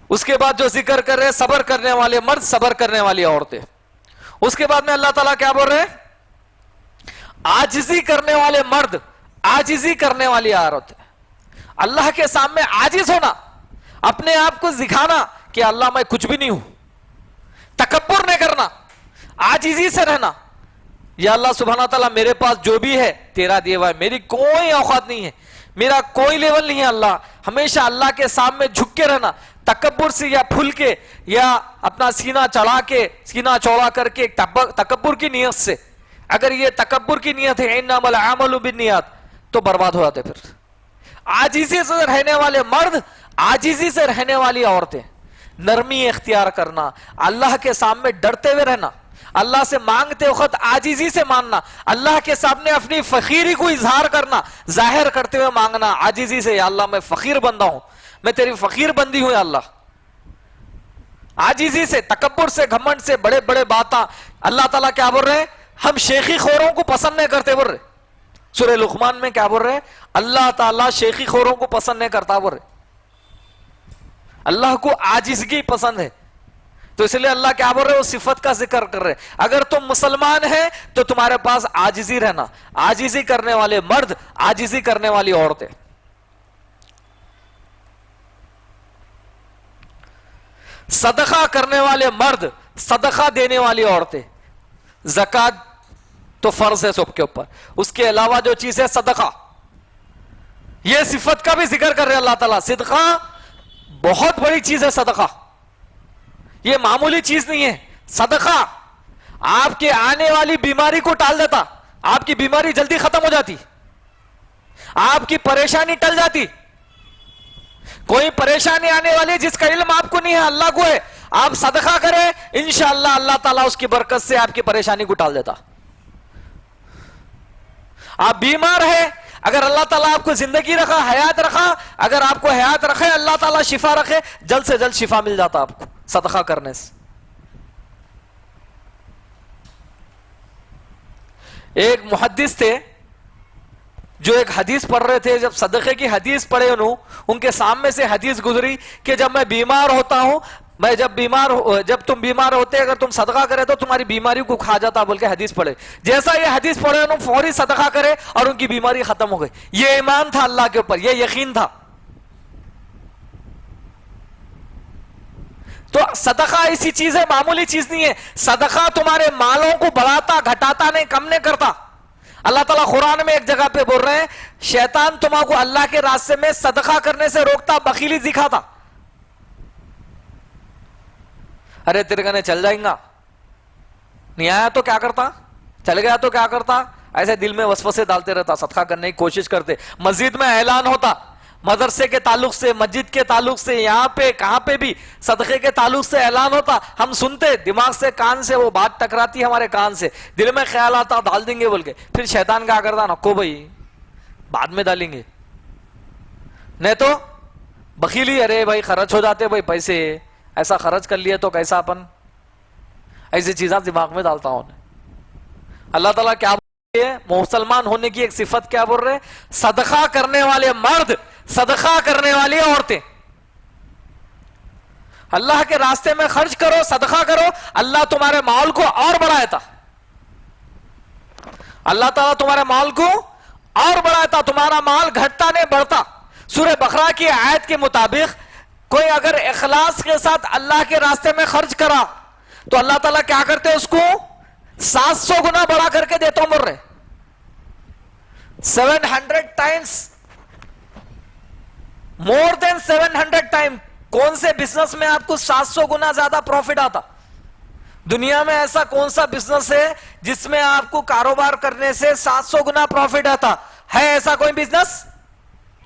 اس کے بعد جو ذکر کر رہے صبر کرنے والے مرد، صبر کرنے والی عورتیں. اس کے بعد میں اللہ تعالیٰ کیا بول رہے ہیں؟ عاجزی کرنے والے مرد، عاجزی کرنے والی عورتیں. اللہ کے سامنے عاجز ہونا، اپنے آپ کو دکھانا کہ اللہ میں کچھ بھی نہیں ہوں. تکبر نہیں کرنا، عاجزی سے رہنا. یا اللہ سبحانہ تعالیٰ میرے پاس جو بھی ہے تیرا دیا ہوا ہے، میری کوئی اوقات نہیں ہے، میرا کوئی لیول نہیں ہے. اللہ ہمیشہ اللہ کے سامنے جھک کے رہنا. تکبر سے یا پھول کے یا اپنا سینہ چڑھا کے، سینہ چوڑا کر کے تکبر کی نیت سے، اگر یہ تکبر کی نیت ہے انما العمل بالنیات، تو برباد ہو جاتے. پھر عاجزی سے رہنے والے مرد، عاجزی سے رہنے والی عورتیں. نرمی اختیار کرنا، اللہ کے سامنے ڈرتے ہوئے رہنا، اللہ سے مانگتے وقت عاجزی سے ماننا، اللہ کے سامنے اپنی فقیری کو اظہار کرنا، ظاہر کرتے ہوئے مانگنا عاجزی سے. یا اللہ میں فقیر بندہ ہوں، میں تیری فقیر بندی ہوں یا اللہ. عاجزی سے، تکبر سے، گھمنڈ سے، بڑے بڑے باتاں. اللہ تعالیٰ کیا بول رہے ہیں؟ ہم شیخی خوروں کو پسند نہیں کرتے بول رہے. سورہ لقمان میں کیا بول رہے ہیں؟ اللہ تعالیٰ شیخی خوروں کو پسند نہیں کرتا بول رہے. اللہ کو عاجزگی پسند ہے. تو اس لیے اللہ کیا بول رہے؟ وہ صفت کا ذکر کر رہے. اگر تم مسلمان ہیں تو تمہارے پاس عاجزی رہنا، عاجزی کرنے والے مرد، عاجزی کرنے والی عورتیں. صدقہ کرنے والے مرد، صدقہ دینے والی عورتیں. زکات تو فرض ہے سب کے اوپر، اس کے علاوہ جو چیز ہے صدقہ، یہ صفت کا بھی ذکر کر رہے اللہ تعالیٰ. صدقہ بہت بڑی چیز ہے. صدقہ یہ معمولی چیز نہیں ہے. صدقہ آپ کے آنے والی بیماری کو ٹال دیتا، آپ کی بیماری جلدی ختم ہو جاتی، آپ کی پریشانی ٹل جاتی. کوئی پریشانی آنے والی جس کا علم آپ کو نہیں ہے، اللہ کو ہے، آپ صدقہ کریں انشاءاللہ اللہ تعالیٰ اس کی برکت سے آپ کی پریشانی کو ٹال دیتا. آپ بیمار ہیں، اگر اللہ تعالیٰ آپ کو زندگی رکھا، حیات رکھا، اگر آپ کو حیات رکھے، اللہ تعالیٰ شفا رکھے، جلد سے جلد شفا مل جاتا آپ کو صدقہ کرنے سے. ایک محدث تھے جو ایک حدیث پڑھ رہے تھے. جب صدقے کی حدیث پڑھے ان کے سامنے سے حدیث گزری کہ جب میں بیمار ہوتا ہوں، میں جب تم بیمار ہوتے اگر تم صدقہ کرے تو تمہاری بیماری کو کھا جاتا بول کے حدیث پڑھے. جیسا یہ حدیث پڑھے انہوں فوری صدقہ کرے اور ان کی بیماری ختم ہو گئی. یہ ایمان تھا اللہ کے اوپر، یہ یقین تھا. تو صدقہ ایسی چیز ہے، معمولی چیز نہیں ہے. صدقہ تمہارے مالوں کو بڑھاتا، گھٹاتا نہیں، کم نہیں کرتا. اللہ تعالیٰ قرآن میں ایک جگہ پہ بول رہے ہیں شیطان تمہارے کو اللہ کے راستے میں صدقہ کرنے سے روکتا، بخیلی دکھاتا. ارے تیرے کنے چل جائیں گا، نہیں آیا تو کیا کرتا، چل گیا تو کیا کرتا، ایسے دل میں وسوسے ڈالتے رہتا. صدقہ کرنے کی کوشش کرتے. مسجد میں اعلان ہوتا، مدرسے کے تعلق سے، مسجد کے تعلق سے، یہاں پہ کہاں پہ بھی صدقے کے تعلق سے اعلان ہوتا. ہم سنتے، دماغ سے، کان سے وہ بات ٹکراتی ہمارے کان سے، دل میں خیال آتا ڈال دیں گے بول کے. پھر شیطان کیا کرتا، نکو بھائی بعد میں ڈالیں گے، نہیں تو بخیلی. ارے بھائی خرچ ہو جاتے بھائی پیسے، ایسا خرچ کر لیے تو کیسا، اپن ایسی چیزیں دماغ میں ڈالتا ہوں. اللہ تعالیٰ کیا بول رہے ہیں؟ مسلمان ہونے کی ایک صفت کیا بول رہے ہیں؟ صدقہ کرنے والے مرد، صدقہ کرنے والی عورتیں. اللہ کے راستے میں خرچ کرو، صدقہ کرو، اللہ تمہارے مال کو اور بڑھاتا. اللہ تعالیٰ تمہارے مال کو اور بڑھاتا، تمہارا مال گھٹتا نہیں بڑھتا. سورہ بقرہ کی آیت کے مطابق کوئی اگر اخلاص کے ساتھ اللہ کے راستے میں خرچ کرا تو اللہ تعالیٰ کیا کرتے اس کو 700 گنا بڑھا کر کے دیتا ہوں بول رہے. 700 ٹائمز، مور دین 700 ٹائم. کون سے بزنس میں آپ کو 700 گنا زیادہ پروفٹ آتا؟ دنیا میں ایسا کون سا بزنس ہے جس میں آپ کو کاروبار کرنے سے 700 گنا پروفٹ آتا ہے؟ ایسا کوئی بزنس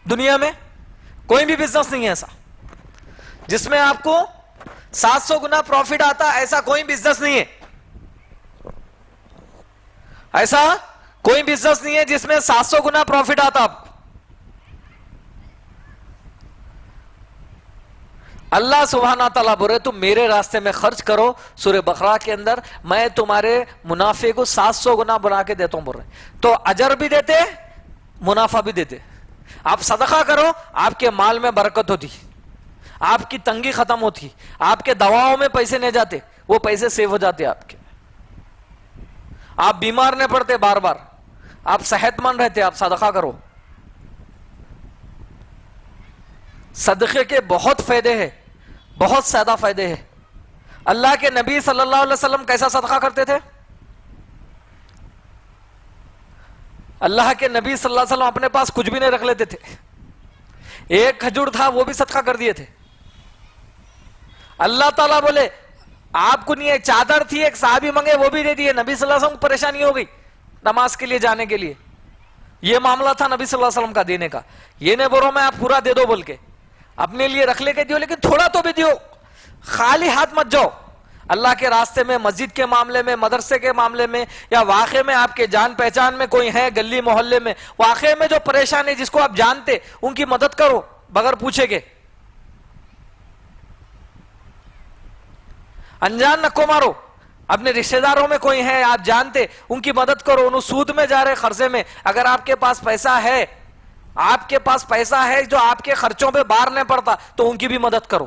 دنیا میں کوئی بھی بزنس نہیں ہے ایسا جس میں آپ کو 700 گنا پروفٹ آتا. ایسا کوئی بزنس نہیں ہے، ایسا کوئی بزنس نہیں ہے جس میں 700 گنا پروفٹ آتا. اللہ سبحانہ تعالیٰ بول رہے تم میرے راستے میں خرچ کرو، سورہ بقرہ کے اندر میں تمہارے منافع کو 700 گنا بنا کے دیتا ہوں بول رہے، تو اجر بھی دیتے منافع بھی دیتے. آپ صدقہ کرو، آپ کے مال میں برکت ہوتی، آپ کی تنگی ختم ہوتی، آپ کے دواؤں میں پیسے نہیں جاتے، وہ پیسے سیو ہو جاتے آپ کے، آپ بیمار نہیں پڑتے بار بار، آپ صحت مند رہتے. آپ صدقہ کرو. صدقے کے بہت فائدے ہیں، بہت زیادہ فائدے ہیں. اللہ کے نبی صلی اللہ علیہ وسلم کیسا صدقہ کرتے تھے؟ اللہ کے نبی صلی اللہ علیہ وسلم اپنے پاس کچھ بھی نہیں رکھ لیتے تھے، ایک کھجور تھا وہ بھی صدقہ کر دیے تھے. اللہ تعالیٰ بولے آپ کو نہیں، ایک چادر تھی ایک صحابی منگے وہ بھی دے دیے. نبی صلی اللہ علیہ وسلم کو پریشانی ہو گئی نماز کے لیے جانے کے لیے، یہ معاملہ تھا نبی صلی اللہ علیہ وسلم کا دینے کا. یہ نہیں بولو میں آپ پورا دے دو بول کے، اپنے لیے رکھ لے کے دیو، لیکن تھوڑا تو بھی دیو، خالی ہاتھ مت جاؤ. اللہ کے راستے میں، مسجد کے معاملے میں، مدرسے کے معاملے میں، یا واقعے میں آپ کے جان پہچان میں کوئی ہے گلی محلے میں، واقعے میں جو پریشان ہے جس کو آپ جانتے ان کی مدد کرو بغیر پوچھے کے. انجان نکو مارو. اپنے رشتہ داروں میں کوئی ہے آپ جانتے ان کی مدد کرو، انہوں سود میں جا رہے قرضے میں، اگر آپ کے پاس پیسہ ہے، آپ کے پاس پیسہ ہے جو آپ کے خرچوں پہ بار نہیں پڑتا تو ان کی بھی مدد کرو.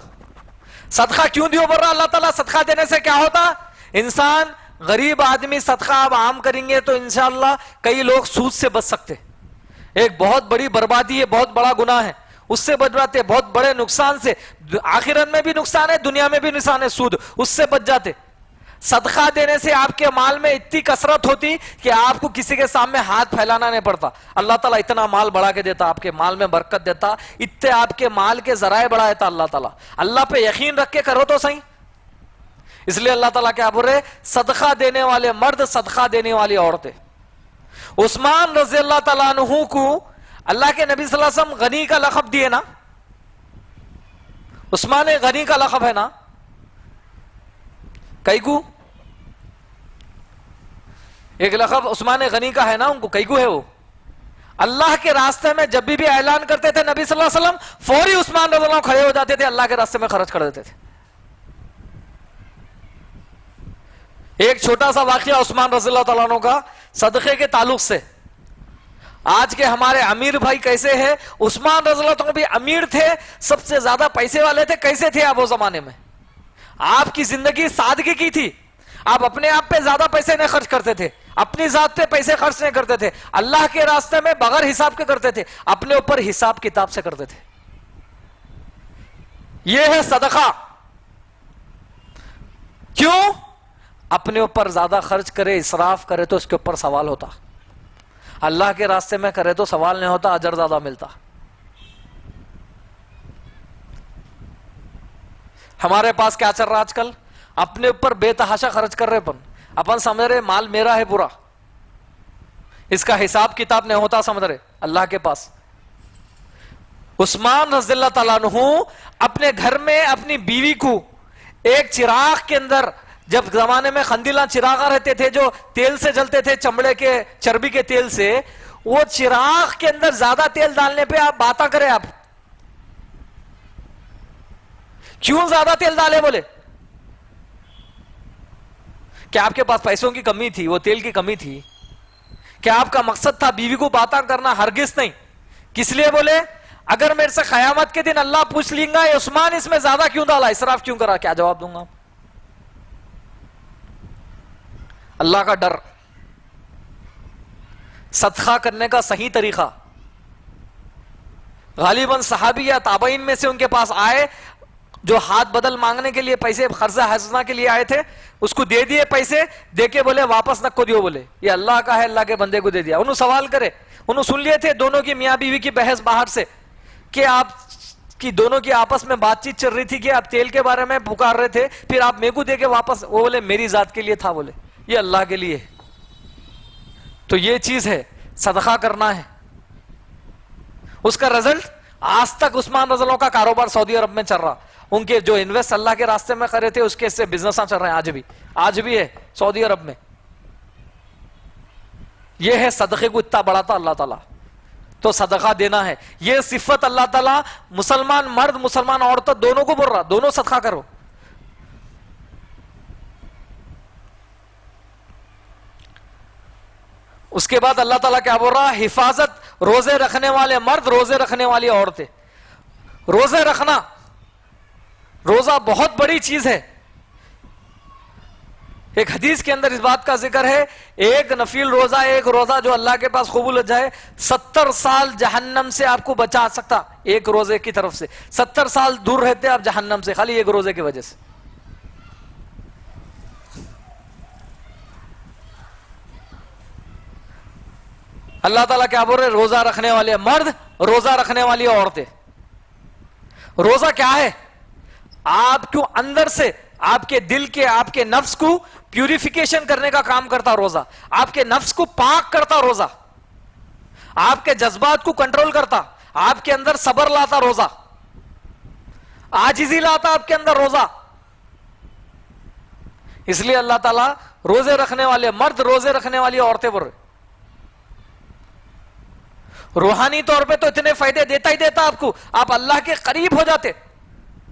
صدقہ کیوں دیو بول رہا اللہ تعالیٰ؟ صدقہ دینے سے کیا ہوتا؟ انسان غریب آدمی صدقہ آپ عام کریں گے تو انشاءاللہ کئی لوگ سود سے بچ سکتے. ایک بہت بڑی بربادی ہے، بہت بڑا گناہ ہے، اس سے بچ جاتے. بہت بڑے نقصان سے، آخرت میں بھی نقصان ہے، دنیا میں بھی نقصان ہے، سود، اس سے بچ جاتے. صدقہ دینے سے آپ کے مال میں اتنی کثرت ہوتی کہ آپ کو کسی کے سامنے ہاتھ پھیلانا نہیں پڑتا. اللہ تعالیٰ اتنا مال بڑھا کے دیتا، آپ کے مال میں برکت دیتا، اتنے آپ کے مال کے ذرائع بڑھا دیتا اللہ تعالیٰ. اللہ پہ یقین رکھ کے کرو تو صحیح. اس لیے اللہ تعالیٰ کیا بول رہے؟ صدقہ دینے والے مرد، صدقہ دینے والی عورتیں. عثمان رضی اللہ تعالیٰ عنہ کو اللہ کے نبی صلی اللہ علیہ وسلم غنی کا لقب دیے نا. عثمان غنی کا لقب ہے نا. کئی کو ایک لقب عثمان غنی کا ہے نا، ان کو کئی کو ہے. وہ اللہ کے راستے میں جب بھی اعلان کرتے تھے نبی صلی اللہ علیہ وسلم فوری عثمان رضی اللہ عنہ کھڑے ہو جاتے تھے، اللہ کے راستے میں خرچ کر دیتے تھے. ایک چھوٹا سا واقعہ عثمان رضی اللہ تعالیٰ عنہ کا صدقے کے تعلق سے. آج کے ہمارے امیر بھائی کیسے ہیں؟ عثمان رضی اللہ عنہ بھی امیر تھے، سب سے زیادہ پیسے والے تھے. کیسے تھے آپ وہ زمانے میں؟ آپ کی زندگی سادگی کی تھی، آپ اپنے آپ پہ زیادہ پیسے نہیں خرچ کرتے تھے، اپنی ذات پہ پیسے خرچ نہیں کرتے تھے، اللہ کے راستے میں بغیر حساب کے کرتے تھے، اپنے اوپر حساب کتاب سے کرتے تھے. یہ ہے صدقہ. کیوں؟ اپنے اوپر زیادہ خرچ کرے، اسراف کرے تو اس کے اوپر سوال ہوتا، اللہ کے راستے میں کرے تو سوال نہیں ہوتا، اجر زیادہ ملتا. ہمارے پاس کیا چل رہا آج کل؟ اپنے اوپر بے تحاشا خرچ کر رہے اپن سمجھ رہے مال میرا ہے پورا، اس کا حساب کتاب نہیں ہوتا سمجھ رہے اللہ کے پاس. عثمان رضی اللہ تعالیٰ عنہ اپنے گھر میں اپنی بیوی کو ایک چراغ کے اندر، جب زمانے میں خندیلا چراغ رہتے تھے جو تیل سے جلتے تھے، چمڑے کے چربی کے تیل سے، وہ چراغ کے اندر زیادہ تیل ڈالنے پہ آپ باتاں کریں. آپ کیوں زیادہ تیل ڈالے؟ بولے کیا آپ کے پاس پیسوں کی کمی تھی؟ وہ تیل کی کمی تھی؟ کیا آپ کا مقصد تھا بیوی کو باتاں کرنا؟ ہرگز نہیں. کس لیے؟ بولے اگر میرے سے قیامت کے دن اللہ پوچھ لیں گا عثمان اس میں زیادہ کیوں ڈالا، اسراف کیوں کرا، کیا جواب دوں گا؟ اللہ کا ڈر. صدقہ کرنے کا صحیح طریقہ. غالباً صحابی یا تابعین میں سے ان کے پاس آئے جو ہاتھ بدل مانگنے کے لیے پیسے قرضہ حسنہ کے لیے آئے تھے، اس کو دے دیے پیسے، دے کے بولے واپس نہ کو دیو، بولے یہ اللہ کا ہے، اللہ کے بندے کو دے دیا. انہوں سوال کرے، انہوں سن لیے تھے دونوں کی میاں بیوی کی بحث باہر سے کہ آپ کی دونوں کی آپس میں بات چیت چل رہی تھی کہ آپ تیل کے بارے میں پکار رہے تھے، پھر آپ میرے کو دے کے واپس. وہ بولے میری ذات کے لیے تھا، بولے یہ اللہ کے لیے. تو یہ چیز ہے صدقہ کرنا ہے. اس کا رزلٹ آج تک عثمان رضی اللہ عنہ کا کاروبار سعودی عرب میں چل رہا. ان کے جو انویسٹ اللہ کے راستے میں کرے تھے اس کے سے بزنس چل رہے ہیں آج بھی ہے سعودی عرب میں. یہ ہے صدقے کو اتنا بڑھاتا اللہ تعالیٰ. تو صدقہ دینا ہے. یہ صفت اللہ تعالیٰ مسلمان مرد مسلمان عورتوں دونوں کو بول رہا, دونوں صدقہ کرو. اس کے بعد اللہ تعالیٰ کیا بول رہا؟ حفاظت, روزے رکھنے والے مرد, روزے رکھنے والی عورتیں. روزے رکھنا, روزہ بہت بڑی چیز ہے. ایک حدیث کے اندر اس بات کا ذکر ہے, ایک نفل روزہ, ایک روزہ جو اللہ کے پاس قبول ہو جائے 70 سال جہنم سے آپ کو بچا سکتا. ایک روزے کی طرف سے 70 سال دور رہتے آپ جہنم سے, خالی ایک روزے کی وجہ سے. اللہ تعالیٰ کیا بول رہے؟ روزہ رکھنے والے مرد, روزہ رکھنے والی عورتیں. روزہ کیا ہے؟ آپ کو اندر سے, آپ کے دل کے, آپ کے نفس کو پیوریفیکیشن کرنے کا کام کرتا روزہ. آپ کے نفس کو پاک کرتا روزہ. آپ کے جذبات کو کنٹرول کرتا. آپ کے اندر صبر لاتا روزہ. عاجزی لاتا آپ کے اندر روزہ. اس لیے اللہ تعالیٰ روزے رکھنے والے مرد, روزے رکھنے والی عورتیں بول رہے. روحانی طور پہ تو اتنے فائدے دیتا ہی دیتا آپ کو, آپ اللہ کے قریب ہو جاتے.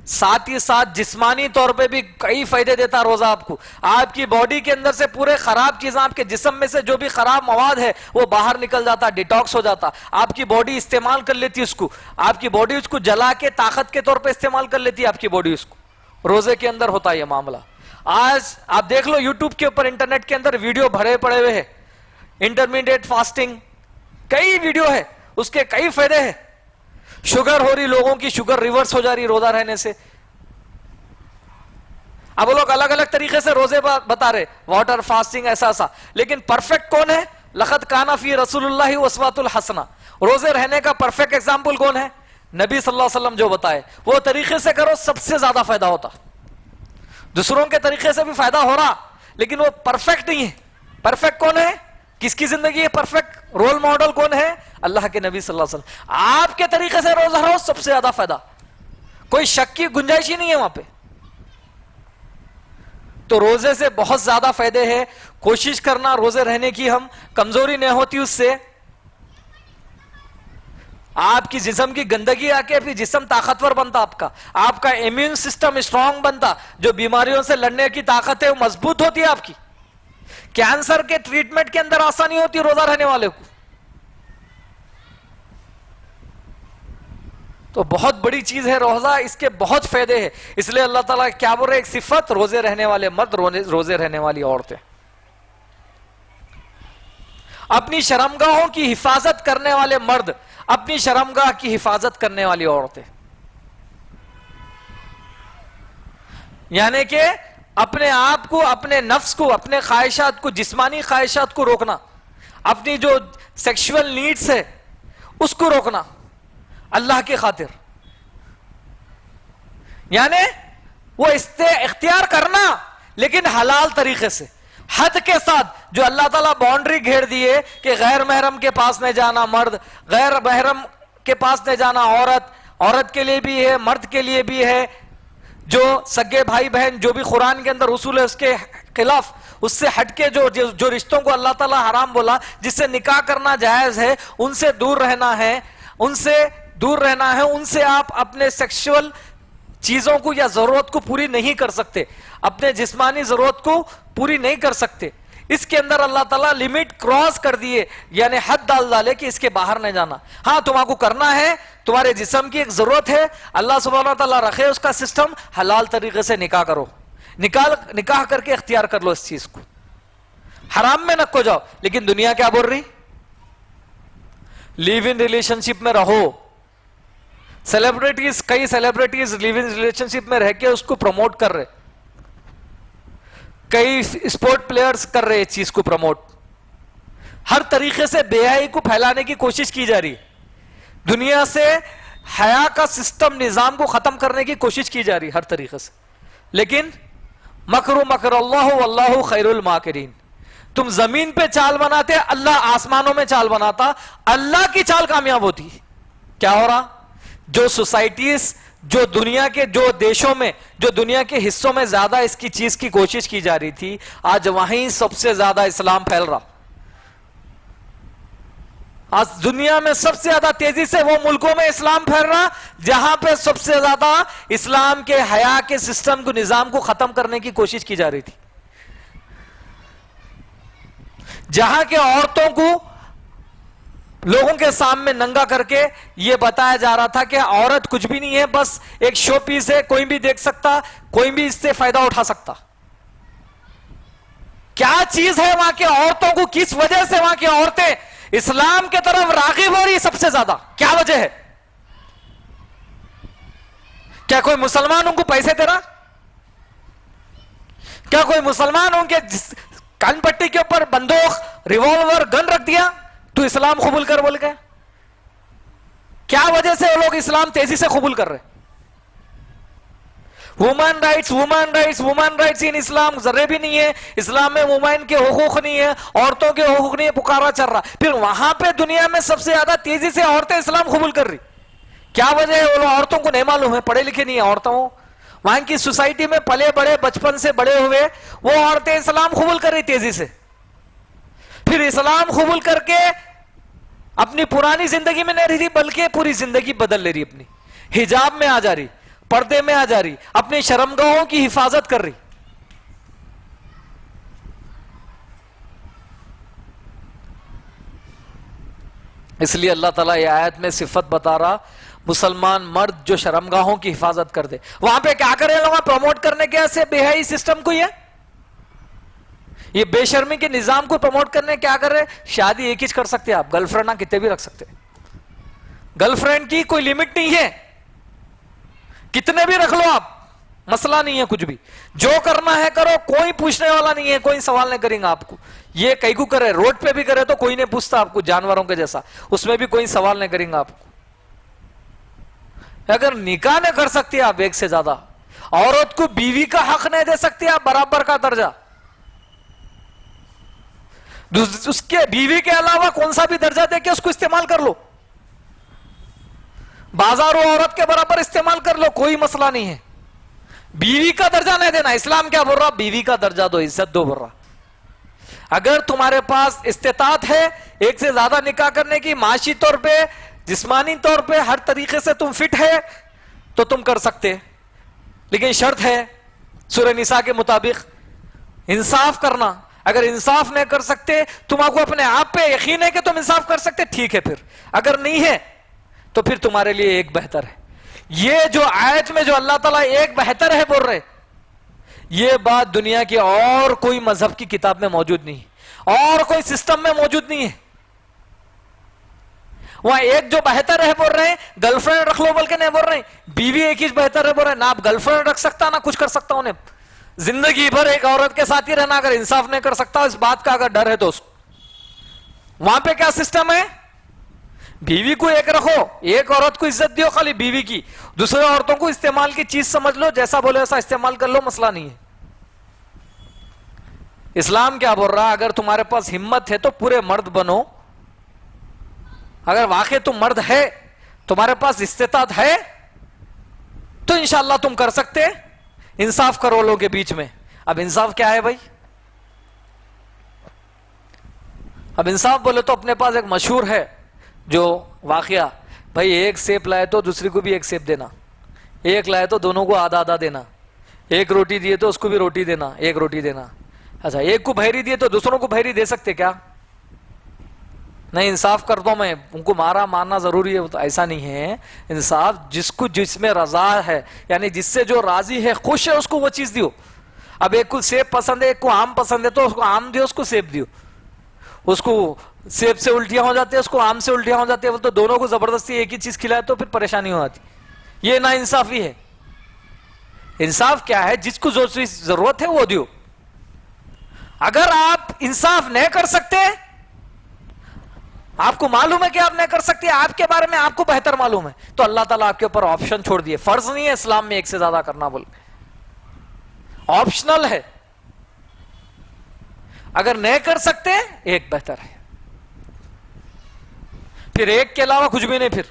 ساتھ ہی ساتھ جسمانی طور پہ بھی کئی فائدے دیتا روزہ آپ کو. آپ کی باڈی کے اندر سے پورے خراب چیزیں, آپ کے جسم میں سے جو بھی خراب مواد ہے وہ باہر نکل جاتا, ڈیٹاکس ہو جاتا. آپ کی باڈی استعمال کر لیتی اس کو, آپ کی باڈی اس کو جلا کے طاقت کے طور پہ استعمال کر لیتی ہے آپ کی باڈی اس کو. روزے کے اندر ہوتا ہے یہ معاملہ. آج آپ دیکھ لو یوٹیوب کے اوپر, انٹرنیٹ کے اندر ویڈیو بھرے پڑے ہوئے ہیں. انٹرمیڈیٹ فاسٹنگ, کئی ویڈیو ہے, اس کے کئی فائدے ہیں. شوگر ہو رہی لوگوں کی, شوگر ریورس ہو جا رہی روزہ رہنے سے. اب وہ لوگ الگ الگ طریقے سے روزے بتا رہے, واٹر فاسٹنگ ایسا ایسا. لیکن پرفیکٹ کون ہے؟ لقد کان فی رسول اللہ اسوۃ الحسنہ. روزے رہنے کا پرفیکٹ ایگزامپل کون ہے؟ نبی صلی اللہ علیہ وسلم جو بتائے وہ طریقے سے کرو, سب سے زیادہ فائدہ ہوتا. دوسروں کے طریقے سے بھی فائدہ ہو رہا, لیکن وہ پرفیکٹ نہیں ہے. پرفیکٹ کون ہے؟ کس کی زندگی ہے پرفیکٹ؟ رول ماڈل کون ہے؟ اللہ کے نبی صلی اللہ علیہ وسلم. آپ کے طریقے سے روزہ رہو, سب سے زیادہ فائدہ. کوئی شک کی گنجائش ہی نہیں ہے وہاں پہ. تو روزے سے بہت زیادہ فائدے ہیں. کوشش کرنا روزے رہنے کی, ہم کمزوری نہیں ہوتی اس سے. آپ کی جسم کی گندگی آ کے پھر جسم طاقتور بنتا آپ کا, آپ کا امیون سسٹم اسٹرانگ بنتا, جو بیماریوں سے لڑنے کی طاقت ہے وہ مضبوط ہوتی ہے آپ کی. کینسر کے ٹریٹمنٹ کے اندر آسانی ہوتی ہے روزہ رہنے والے کو. تو بہت بڑی چیز ہے روزہ, اس کے بہت فائدے ہیں. اس لیے اللہ تعالیٰ کیا بول رہے؟ ایک صفت, روزے رہنے والے مرد, روزے رہنے والی عورتیں. اپنی شرمگاہوں کی حفاظت کرنے والے مرد, اپنی شرمگاہ کی حفاظت کرنے والی عورتیں. یعنی کہ اپنے آپ کو, اپنے نفس کو, اپنے خواہشات کو, جسمانی خواہشات کو روکنا, اپنی جو سیکشول نیڈز ہے اس کو روکنا اللہ کی خاطر. یعنی وہ اختیار کرنا لیکن حلال طریقے سے, حد کے ساتھ. جو اللہ تعالیٰ باؤنڈری گھیر دیے کہ غیر محرم کے پاس نہیں جانا مرد, غیر محرم کے پاس نہیں جانا عورت, عورت کے لیے بھی ہے مرد کے لیے بھی ہے. جو سگے بھائی بہن جو بھی قرآن کے اندر اصول ہے اس کے خلاف, اس سے ہٹ کے جو رشتوں کو اللہ تعالیٰ حرام بولا, جس سے نکاح کرنا جائز ہے, ان سے دور رہنا ہے, ان سے دور رہنا ہے. ان سے آپ اپنے سیکشول چیزوں کو یا ضرورت کو پوری نہیں کر سکتے, اپنے جسمانی ضرورت کو پوری نہیں کر سکتے. اس کے اندر اللہ تعالیٰ لمٹ کراس کر دیے, یعنی حد ڈال ڈالے کہ اس کے باہر نہیں جانا. ہاں تمہارے کو کرنا ہے, تمہارے جسم کی ایک ضرورت ہے, اللہ سبحانہ تعالیٰ رکھے اس کا سسٹم, حلال طریقے سے نکاح کرو, نکاح کر کے اختیار کر لو اس چیز کو, حرام میں نہ کھو جاؤ. لیکن دنیا کیا بول رہی؟ لیو ان ریلیشن شپ میں رہو. سیلیبریٹیز, کئی سیلیبریٹیز لیو ان ریلیشن شپ میں رہ کے اس کو پروموٹ کر رہے, کئی اسپورٹ پلیئرز کر رہے اس چیز کو پروموٹ. ہر طریقے سے بے حیائی کو پھیلانے کی کوشش کی جا رہی, دنیا سے حیا کا سسٹم, نظام کو ختم کرنے کی کوشش کی جا رہی ہر طریقے سے. لیکن مکر مکر اللہ واللہ خیر الماکرین. تم زمین پہ چال بناتے, اللہ آسمانوں میں چال بناتا, اللہ کی چال کامیاب ہوتی. کیا ہو رہا؟ جو سوسائٹیز, جو دنیا کے جو دیشوں میں, جو دنیا کے حصوں میں زیادہ اس کی چیز کی کوشش کی جا رہی تھی, آج وہیں سب سے زیادہ اسلام پھیل رہا. آج دنیا میں سب سے زیادہ تیزی سے وہ ملکوں میں اسلام پھیل رہا جہاں پہ سب سے زیادہ اسلام کے حیا کے سسٹم کو، نظام کو ختم کرنے کی کوشش کی جا رہی تھی، جہاں کے عورتوں کو لوگوں کے سامنے ننگا کر کے یہ بتایا جا رہا تھا کہ عورت کچھ بھی نہیں ہے، بس ایک شو پیس ہے، کوئی بھی دیکھ سکتا، کوئی بھی اس سے فائدہ اٹھا سکتا۔ کیا چیز ہے وہاں کی عورتوں کو، کس وجہ سے وہاں کی عورتیں اسلام کے طرف راغب ہو رہی؟ سب سے زیادہ کیا وجہ ہے؟ کیا کوئی مسلمان ان کو پیسے دے رہا؟ کیا کوئی مسلمان ان کے کان پٹی کے اوپر بندوق، ریوالور، گن رکھ دیا تو اسلام قبول کر بول گئے؟ کیا وجہ سے وہ لوگ اسلام تیزی سے قبول کر رہے؟ Women rights, women rights, women rights in Islam ذرے بھی نہیں ہے، اسلام میں وومن کے حقوق نہیں ہے، عورتوں کے حقوق نہیں ہے، پکارا چل رہا۔ پھر وہاں پہ دنیا میں سب سے زیادہ تیزی سے عورتیں اسلام قبول کر رہی، کیا وجہ ہے؟ وہ عورتوں کو نہیں معلوم ہے، پڑھے لکھے نہیں ہیں عورتوں، وہاں کی سوسائٹی میں پلے بڑے، بچپن سے بڑے ہوئے وہ عورتیں اسلام قبول کر رہی تیزی سے، پھر اسلام قبول کر کے اپنی پرانی زندگی میں نہیں رہی تھی بلکہ پوری زندگی بدل لے رہی، اپنی حجاب میں آ جا رہی، پردے میں آ جا رہی، اپنی شرمگاہوں کی حفاظت کر رہی۔ اس لیے اللہ تعالیٰ یہ آیت میں صفت بتا رہا، مسلمان مرد جو شرمگاہوں کی حفاظت کر دے، وہاں پہ کیا کرے لوگ؟ پروموٹ کرنے کے ایسے بے حیائی سسٹم کو، یہ بے شرمی کے نظام کو پروموٹ کرنے کیا کر رہے؟ شادی ایک ہی کر سکتے آپ، گرل فرینڈ کتنے بھی رکھ سکتے، گرل فرینڈ کی کوئی لمٹ نہیں ہے، کتنے بھی رکھ لو آپ، مسئلہ نہیں ہے کچھ بھی، جو کرنا ہے کرو، کوئی پوچھنے والا نہیں ہے، کوئی سوال نہیں کریں گا آپ کو۔ یہ کئی کو کرے، روڈ پہ بھی کرے تو کوئی نہیں پوچھتا آپ کو، جانوروں کے جیسا، اس میں بھی کوئی سوال نہیں کریں گا آپ کو۔ اگر نکاح نہیں کر سکتے آپ ایک سے زیادہ، عورت کو بیوی کا حق نہیں دے سکتے آپ، برابر کا درجہ، اس کے بیوی کے علاوہ کون سا بھی درجہ دے کے اس کو استعمال کر لو، بازاروں عورت کے برابر استعمال کر لو، کوئی مسئلہ نہیں ہے، بیوی کا درجہ نہیں دینا۔ اسلام کیا بول رہا؟ بیوی کا درجہ دو، عزت دو بول رہا۔ اگر تمہارے پاس استطاعت ہے ایک سے زیادہ نکاح کرنے کی، معاشی طور پہ، جسمانی طور پہ، ہر طریقے سے تم فٹ ہے تو تم کر سکتے، لیکن شرط ہے سورہ نساء کے مطابق انصاف کرنا۔ اگر انصاف نہیں کر سکتے، تم کو اپنے آپ پہ یقین ہے کہ تم انصاف کر سکتے، ٹھیک ہے، پھر اگر نہیں ہے تو پھر تمہارے لیے ایک بہتر ہے۔ یہ جو آیت میں جو اللہ تعالیٰ ایک بہتر ہے بول رہے، یہ بات دنیا کی اور کوئی مذہب کی کتاب میں موجود نہیں، اور کوئی سسٹم میں موجود نہیں ہے۔ وہاں ایک جو بہتر ہے بول رہے ہیں، گرل فرینڈ رکھ لو بول کے نہیں بول رہے ہیں، بیوی ایک ہی بہتر ہے بول رہے ہیں، نہ آپ گرل فرینڈ رکھ سکتا نہ کچھ کر سکتا، انہیں زندگی بھر ایک عورت کے ساتھ ہی رہنا، اگر انصاف نہیں کر سکتا، اس بات کا اگر ڈر ہے تو وہاں پہ کیا سسٹم ہے؟ بیوی کو ایک رکھو، ایک عورت کو عزت دیو خالی بیوی کی، دوسرے عورتوں کو استعمال کی چیز سمجھ لو، جیسا بولے ویسا استعمال کر لو، مسئلہ نہیں ہے۔ اسلام کیا بول رہا؟ اگر تمہارے پاس ہمت ہے تو پورے مرد بنو، اگر واقعی تم مرد ہے، تمہارے پاس استطاعت ہے تو انشاءاللہ تم کر سکتے، انصاف کرو لوگوں کے بیچ میں۔ اب انصاف کیا ہے بھائی؟ اب انصاف بولے تو اپنے پاس ایک مشہور ہے جو واقعہ، بھائی ایک سیب لائے تو دوسری کو بھی ایک سیب دینا، ایک لائے تو دونوں کو آدھا آدھا دینا، ایک روٹی دیے تو اس کو بھی روٹی دینا، ایک روٹی دینا۔ اچھا، ایک کو بھیری دیے تو دوسروں کو بھیری دے سکتے کیا؟ نہیں، انصاف کرتا ہوں میں، ان کو مارنا ضروری ہے، تو ایسا نہیں ہے۔ انصاف جس کو جس میں رضا ہے، یعنی جس سے جو راضی ہے، خوش ہے، اس کو وہ چیز دیو۔ اب ایک کو سیب پسند ہے، ایک کو آم پسند ہے، تو اس کو آم دیو، اس کو سیب دیو۔ اس کو سیب سے الٹیاں ہو جاتی ہے، اس کو آم سے الٹیاں ہو جاتی ہے، تو دونوں کو زبردستی ایک ہی چیز کھلائے تو پھر پریشانی ہو جاتی، یہ نا انصافی ہے۔ انصاف کیا ہے؟ جس کو جو چیز ضرورت ہے وہ دیو۔ اگر آپ انصاف نہیں کر سکتے، آپ کو معلوم ہے کہ آپ نہیں کر سکتے، آپ کے بارے میں آپ کو بہتر معلوم ہے، تو اللہ تعالیٰ آپ کے اوپر آپشن چھوڑ دیے۔ فرض نہیں ہے اسلام میں ایک سے زیادہ کرنا، بول آپشنل ہے۔ اگر نہیں کر سکتے، ایک بہتر ہے، پھر ایک کے علاوہ کچھ بھی نہیں، پھر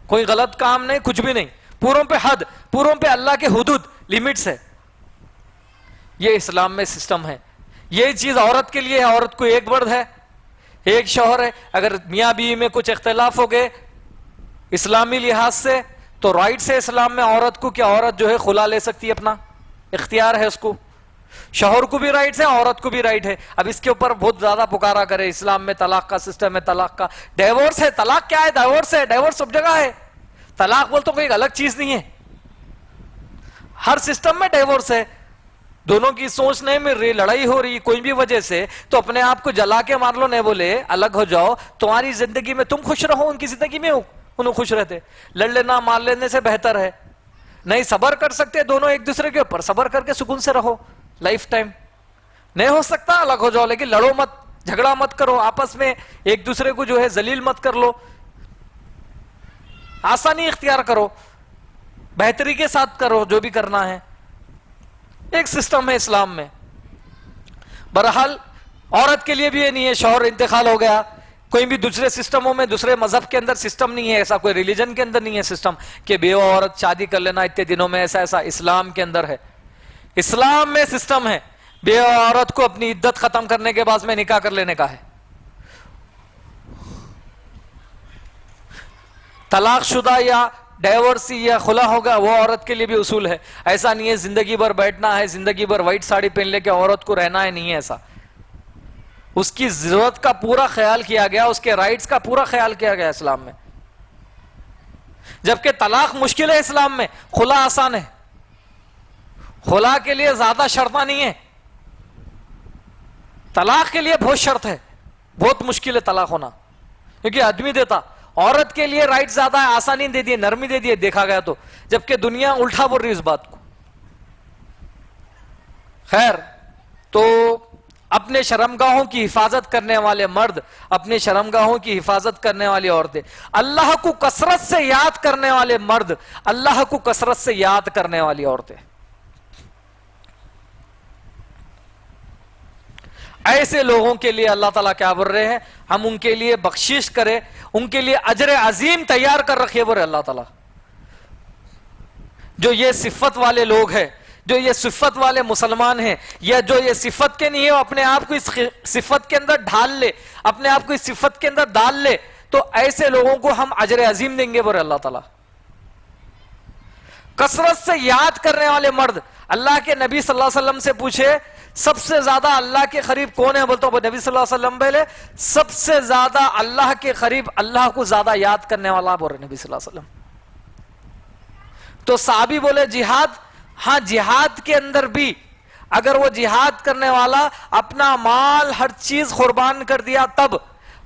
کوئی غلط کام نہیں، کچھ بھی نہیں، پوروں پہ حد، پوروں پہ اللہ کے حدود، لمٹس ہے۔ یہ اسلام میں سسٹم ہے۔ یہ چیز عورت کے لیے ہے، عورت کو ایک مرد ہے، ایک شوہر ہے، اگر میاں بیوی میں کچھ اختلاف ہو گئے اسلامی لحاظ سے تو رائٹ سے اسلام میں عورت کو کہ عورت جو ہے خلا لے سکتی ہے، اپنا اختیار ہے اس کو، شوہر کو بھی رائٹ ہے، عورت کو بھی رائٹ ہے. اب اس کے اوپر بہت زیادہ پکارا کرے اسلام میں طلاق کا سسٹم ہے، طلاق کا، ڈیورس ہے، طلاق کیا ہے؟ ڈیورس ہے، ڈیورس سب جگہ ہے. طلاق بول تو کوئی الگ چیز نہیں ہے، ہر سسٹم میں ڈیورس ہے. دونوں کی سوچنے میں لڑائی ہو رہی کوئی بھی وجہ سے تو اپنے آپ کو جلا کے مار لو، نہیں بولے الگ ہو جاؤ، تمہاری زندگی میں تم خوش رہو، ان کی زندگی میں انہوں خوش رہتے. لڑ لینا مار لینے سے بہتر ہے. نہیں صبر کر سکتے دونوں ایک دوسرے کے اوپر، صبر کر کے سکون سے رہو لائف ٹائم. نہیں ہو سکتا الگ ہو جاؤ، لیکن لڑو مت، جھگڑا مت کرو، آپس میں ایک دوسرے کو جو ہے ذلیل مت کر لو، آسانی اختیار کرو، بہتری کے ساتھ کرو جو بھی کرنا ہے. ایک سسٹم ہے اسلام میں. بہرحال عورت کے لیے بھی یہ نہیں ہے شوہر انتقال ہو گیا، کوئی بھی دوسرے سسٹموں میں دوسرے مذہب کے اندر سسٹم نہیں ہے ایسا، کوئی ریلیجن کے اندر نہیں ہے سسٹم کہ بیوہ عورت شادی کر لینا اتنے دنوں میں، ایسا اسلام کے اندر ہے. اسلام میں سسٹم ہے بیوہ عورت کو اپنی عدت ختم کرنے کے بعد میں نکاح کر لینے کا ہے. طلاق شدہ یا ڈائیورسی یا خلا ہوگا وہ عورت کے لیے بھی اصول ہے. ایسا نہیں ہے زندگی بھر بیٹھنا ہے، زندگی بھر وائٹ ساڑی پہن لے کے عورت کو رہنا ہے، نہیں ہے ایسا. اس کی ضرورت کا پورا خیال کیا گیا، اس کے رائٹس کا پورا خیال کیا گیا اسلام میں. جبکہ طلاق مشکل ہے اسلام میں، خلا آسان ہے. خلا کے لیے زیادہ شرطیں نہیں ہے، طلاق کے لیے بہت شرط ہے، بہت مشکل ہے طلاق ہونا، کیونکہ آدمی دیتا. عورت کے لیے رائٹ زیادہ ہے، آسانی دے دیے، نرمی دے دیے دیکھا گیا تو، جبکہ دنیا الٹا بول رہی اس بات کو. خیر، تو اپنے شرمگاہوں کی حفاظت کرنے والے مرد، اپنے شرمگاہوں کی حفاظت کرنے والی عورتیں، اللہ کو کثرت سے یاد کرنے والے مرد، اللہ کو کثرت سے یاد کرنے والی عورتیں. ایسے لوگوں کے لیے اللہ تعالیٰ کیا بول رہے ہیں؟ ہم ان کے لیے بخشش کرے، ان کے لیے اجر عظیم تیار کر رکھے بول رہے اللہ تعالیٰ. جو یہ صفت والے لوگ ہیں، جو یہ صفت والے مسلمان ہیں، یا جو یہ صفت کے نہیں ہے وہ اپنے آپ کو اس صفت کے اندر ڈھال لے، اپنے آپ کو اس صفت کے اندر ڈال لے، تو ایسے لوگوں کو ہم اجر عظیم دیں گے بول رہے اللہ تعالیٰ. کثرت سے یاد کرنے والے مرد. اللہ کے نبی صلی اللہ علیہ وسلم سے پوچھے سب سے زیادہ اللہ کے قریب کون ہے؟ بولتا ہوں نبی صلی اللہ علیہ وسلم بولے سب سے زیادہ اللہ کے قریب، اللہ کو زیادہ یاد کرنے والا بول رہے نبی صلی اللہ علیہ وسلم. تو صحابی بولے جہاد، ہاں جہاد کے اندر بھی اگر وہ جہاد کرنے والا اپنا مال ہر چیز قربان کر دیا تب،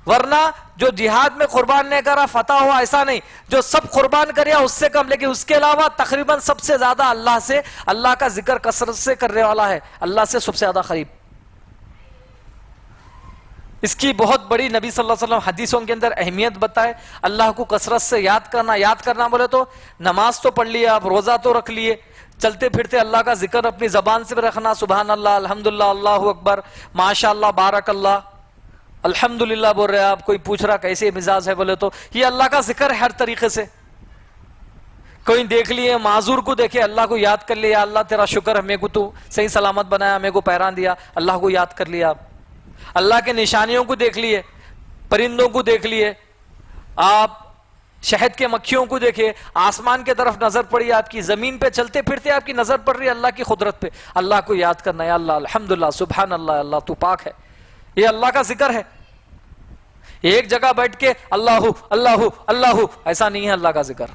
ورنہ جو جہاد میں قربان نہیں کرا فتح ہوا ایسا نہیں، جو سب قربان کریا اس سے کم، لیکن اس کے علاوہ تقریباً سب سے زیادہ اللہ سے، اللہ کا ذکر کثرت سے کرنے والا ہے، اللہ سے سب سے زیادہ قریب. اس کی بہت بڑی نبی صلی اللہ علیہ وسلم حدیثوں کے اندر اہمیت بتائے. اللہ کو کثرت سے یاد کرنا، یاد کرنا بولے تو نماز تو پڑھ لیے آپ، روزہ تو رکھ لیے، چلتے پھرتے اللہ کا ذکر اپنی زبان سے بھی رکھنا، سبحان اللہ، الحمدللہ، اللہ اکبر، ماشاء اللہ، بارک اللہ، الحمدللہ بول رہے آپ. کوئی پوچھ رہا کیسے مزاج ہے بولے تو یہ اللہ کا ذکر ہے ہر طریقے سے. کوئی دیکھ لیے معذور کو دیکھے، اللہ کو یاد کر لیا، اللہ تیرا شکر ہے میرے کو تو صحیح سلامت بنایا، میرے کو پیران دیا، اللہ کو یاد کر لیا آپ. اللہ کے نشانیوں کو دیکھ لیے، پرندوں کو دیکھ لیے آپ، شہد کے مکھیوں کو دیکھے، آسمان کے طرف نظر پڑی آپ کی، زمین پہ چلتے پھرتے آپ کی نظر پڑ رہی ہے اللہ کی قدرت پہ، اللہ کو یاد کرنا، یا اللہ الحمدللہ، سبحان اللہ، اللہ تو پاک ہے، یہ اللہ کا ذکر ہے. ایک جگہ بیٹھ کے اللہ اللہ اللہ ایسا نہیں ہے اللہ کا ذکر.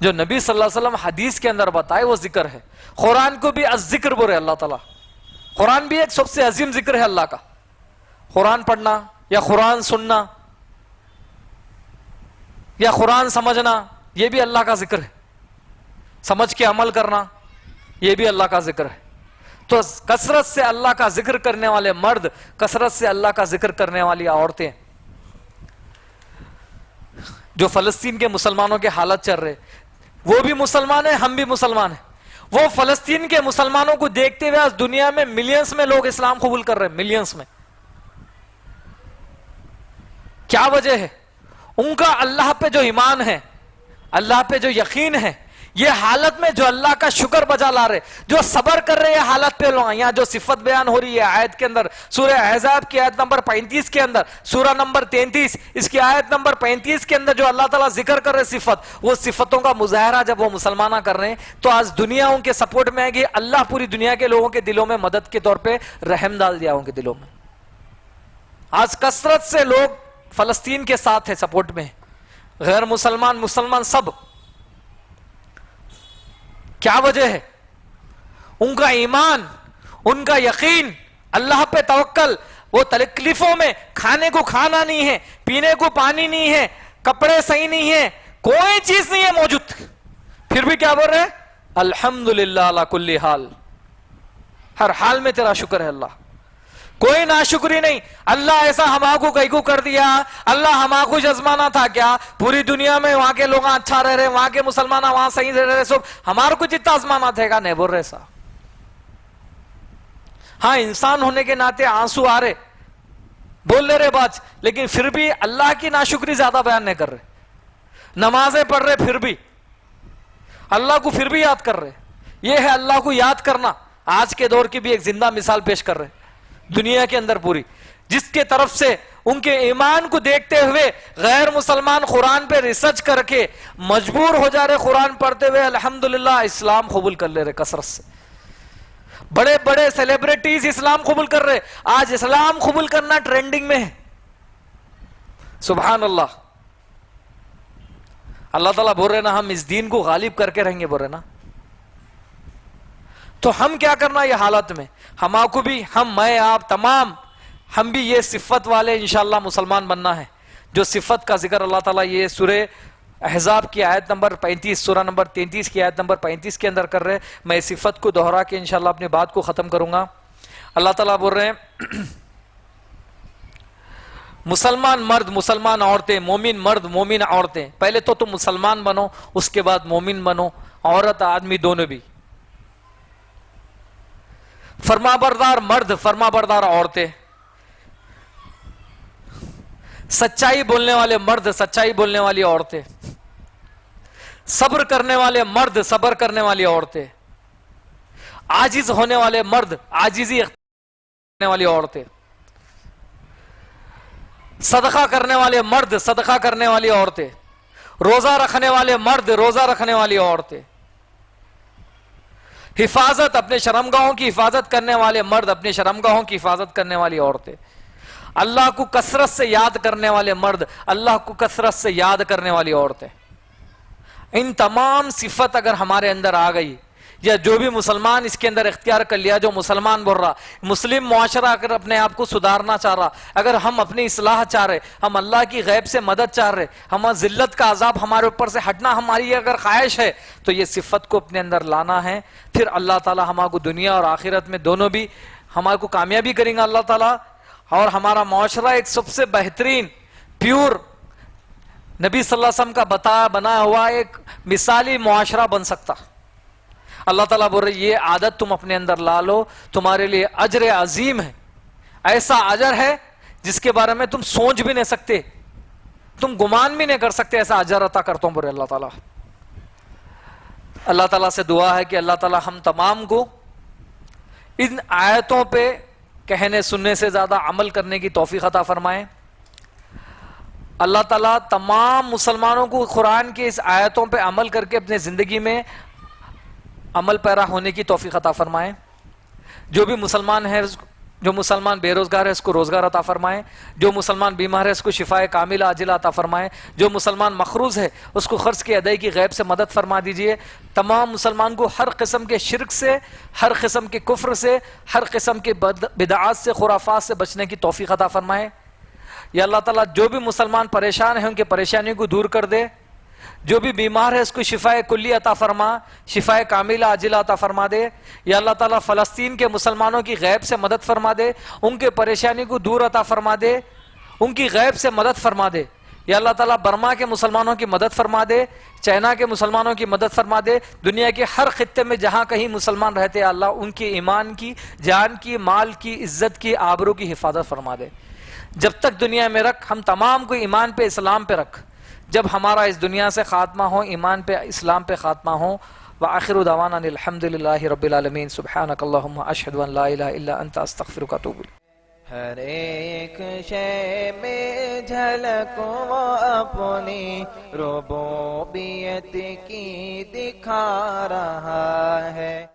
جو نبی صلی اللہ علیہ وسلم حدیث کے اندر بتائے وہ ذکر ہے. قرآن کو بھی الذکر بولے اللہ تعالیٰ. قرآن بھی ایک سب سے عظیم ذکر ہے اللہ کا. قرآن پڑھنا یا قرآن سننا یا قرآن سمجھنا یہ بھی اللہ کا ذکر ہے. سمجھ کے عمل کرنا یہ بھی اللہ کا ذکر ہے. تو کثرت سے اللہ کا ذکر کرنے والے مرد، کثرت سے اللہ کا ذکر کرنے والی عورتیں. جو فلسطین کے مسلمانوں کے حالت چل رہے، وہ بھی مسلمان ہیں، ہم بھی مسلمان ہیں. وہ فلسطین کے مسلمانوں کو دیکھتے ہوئے آج دنیا میں ملینز میں لوگ اسلام قبول کر رہے ہیں، ملینز میں. کیا وجہ ہے؟ ان کا اللہ پہ جو ایمان ہے، اللہ پہ جو یقین ہے، یہ حالت میں جو اللہ کا شکر بجا لا رہے، جو صبر کر رہے ہیں حالت پہ لوگ، یہاں جو صفت بیان ہو رہی ہے آیت کے اندر، سورہ احزاب کی آیت نمبر 35 کے اندر، سورہ نمبر 33 اس کی آیت نمبر 35 کے اندر جو اللہ تعالیٰ ذکر کر رہے صفت، وہ صفتوں کا مظاہرہ جب وہ مسلمانہ کر رہے ہیں تو آج دنیا ان کے سپورٹ میں ہے کہ اللہ پوری دنیا کے لوگوں کے دلوں میں مدد کے طور پہ رحم ڈال دیا ان کے دلوں میں۔ آج کثرت سے لوگ فلسطین کے ساتھ ہیں، سپورٹ میں، غیر مسلمان مسلمان سب۔ کیا وجہ ہے؟ ان کا ایمان، ان کا یقین، اللہ پہ توکل۔ وہ تکلیفوں میں کھانے کو کھانا نہیں ہے، پینے کو پانی نہیں ہے، کپڑے صحیح نہیں ہے، کوئی چیز نہیں ہے موجود، پھر بھی کیا بول رہے ہیں؟ الحمدللہ علی کل حال، ہر حال میں تیرا شکر ہے اللہ، کوئی ناشکری نہیں۔ اللہ ایسا ہما کو کئی کو کر دیا، اللہ ہما کو جزمانا تھا کیا؟ پوری دنیا میں وہاں کے لوگ اچھا رہ رہے، وہاں کے مسلمان وہاں صحیح رہ رہے، سب ہمارے کو جتنا آزمانا تھے گا نہیں بول رہے سا۔ ہاں انسان ہونے کے ناطے آنسو آ رہے، بول لے رہے بات، لیکن پھر بھی اللہ کی ناشکری زیادہ بیان نہیں کر رہے، نمازیں پڑھ رہے پھر بھی اللہ کو پھر بھی یاد کر رہے۔ یہ ہے اللہ کو یاد کرنا۔ آج کے دور کی بھی ایک زندہ مثال پیش کر رہے دنیا کے اندر پوری، جس کے طرف سے ان کے ایمان کو دیکھتے ہوئے غیر مسلمان قرآن پہ ریسرچ کر کے مجبور ہو جا رہے قرآن پڑھتے ہوئے، الحمدللہ اسلام قبول کر لے رہے کثرت سے۔ بڑے بڑے سیلیبریٹیز اسلام قبول کر رہے، آج اسلام قبول کرنا ٹرینڈنگ میں ہے، سبحان اللہ۔ اللہ تعالیٰ بول رہے نا ہم اس دین کو غالب کر کے رہیں گے، بول رہے نا، تو ہم کیا کرنا یہ حالت میں؟ ہما کو بھی، ہم، میں، آپ تمام، ہم بھی یہ صفت والے انشاءاللہ مسلمان بننا ہے، جو صفت کا ذکر اللہ تعالیٰ یہ سورہ احزاب کی آیت نمبر 35، سورہ نمبر 33 کی آیت نمبر 35 کے اندر کر رہے۔ میں اس صفت کو دہرا کے انشاءاللہ اپنی بات کو ختم کروں گا۔ اللہ تعالیٰ بول رہے ہیں مسلمان مرد، مسلمان عورتیں، مومن مرد، مومن عورتیں، پہلے تو تم مسلمان بنو، اس کے بعد مومن بنو، عورت آدمی دونوں بھی، فرما بردار مرد، فرما بردار عورتیں، سچائی بولنے والے مرد، سچائی بولنے والی عورتیں، صبر کرنے والے مرد، صبر کرنے والی عورتیں، عاجز ہونے والے مرد، عاجزی کرنے والی عورتیں، صدقہ کرنے والے مرد، صدقہ کرنے والی عورتیں، روزہ رکھنے والے مرد، روزہ رکھنے والی عورتیں، حفاظت، اپنے شرمگاہوں کی حفاظت کرنے والے مرد، اپنے شرمگاہوں کی حفاظت کرنے والی عورتیں، اللہ کو کثرت سے یاد کرنے والے مرد، اللہ کو کثرت سے یاد کرنے والی عورتیں۔ ان تمام صفت اگر ہمارے اندر آ گئی، یا جو بھی مسلمان اس کے اندر اختیار کر لیا، جو مسلمان بول رہا، مسلم معاشرہ اگر اپنے آپ کو سدھارنا چاہ رہا، اگر ہم اپنی اصلاح چاہ رہے، ہم اللہ کی غیب سے مدد چاہ رہے، ہم ذلت کا عذاب ہمارے اوپر سے ہٹنا ہماری اگر خواہش ہے، تو یہ صفت کو اپنے اندر لانا ہے۔ پھر اللہ تعالیٰ ہمارے کو دنیا اور آخرت میں دونوں بھی ہمارے کو کامیابی کریں گا اللہ تعالیٰ، اور ہمارا معاشرہ ایک سب سے بہترین پیور نبی صلی اللہ علیہ وسلم کا بنا ہوا ایک مثالی معاشرہ بن سکتا۔ اللہ تعالیٰ بول رہے یہ عادت تم اپنے اندر لا لو، تمہارے لیے اجر عظیم ہے، ایسا اجر ہے جس کے بارے میں تم سوچ بھی نہیں سکتے، تم گمان بھی نہیں کر سکتے، ایسا اجر عطا کرتا ہوں بولے اللہ تعالیٰ۔ اللہ تعالیٰ سے دعا ہے کہ اللہ تعالیٰ ہم تمام کو ان آیتوں پہ کہنے سننے سے زیادہ عمل کرنے کی توفیق عطا فرمائے۔ اللہ تعالیٰ تمام مسلمانوں کو قرآن کی اس آیتوں پہ عمل کر کے اپنے زندگی میں عمل پیرا ہونے کی توفیق عطا فرمائے۔ جو بھی مسلمان ہے، جو مسلمان بے روزگار ہے اس کو روزگار عطا فرمائے، جو مسلمان بیمار ہے اس کو شفائے کاملہ عاجلہ عطا فرمائے، جو مسلمان مقروض ہے اس کو قرض کی ادائیگی کی غیب سے مدد فرما دیجئے۔ تمام مسلمان کو ہر قسم کے شرک سے، ہر قسم کے کفر سے، ہر قسم کے بدعات سے، خرافات سے بچنے کی توفیق عطا فرمائے۔ یا اللہ تعالیٰ جو بھی مسلمان پریشان ہیں ان کے پریشانی کو دور کر دے، جو بھی بیمار ہے اس کو شفائے کلی عطا فرما، شفائے کاملہ عاجلہ عطا فرما دے۔ یا اللہ تعالیٰ فلسطین کے مسلمانوں کی غیب سے مدد فرما دے، ان کے پریشانی کو دور عطا فرما دے، ان کی غیب سے مدد فرما دے۔ یا اللہ تعالیٰ برما کے مسلمانوں کی مدد فرما دے، چائنا کے مسلمانوں کی مدد فرما دے، دنیا کے ہر خطے میں جہاں کہیں مسلمان رہتے ہیں اللہ ان کے ایمان کی، جان کی، مال کی، عزت کی، آبرو کی حفاظت فرما دے۔ جب تک دنیا میں رکھ، ہم تمام کو ایمان پہ، اسلام پہ رکھ۔ جب ہمارا اس دنیا سے خاتمہ ہو ایمان پہ اسلام پہ خاتمہ ہو. وآخر دعوانا الحمدللہ رب العالمین. سبحانک اللہم اشہد ان لا الہ الا انت استغفرک واتوب الیک. ہر ایک شے میں جھلک وہ اپنی ربوبیت کی دکھا رہا ہے.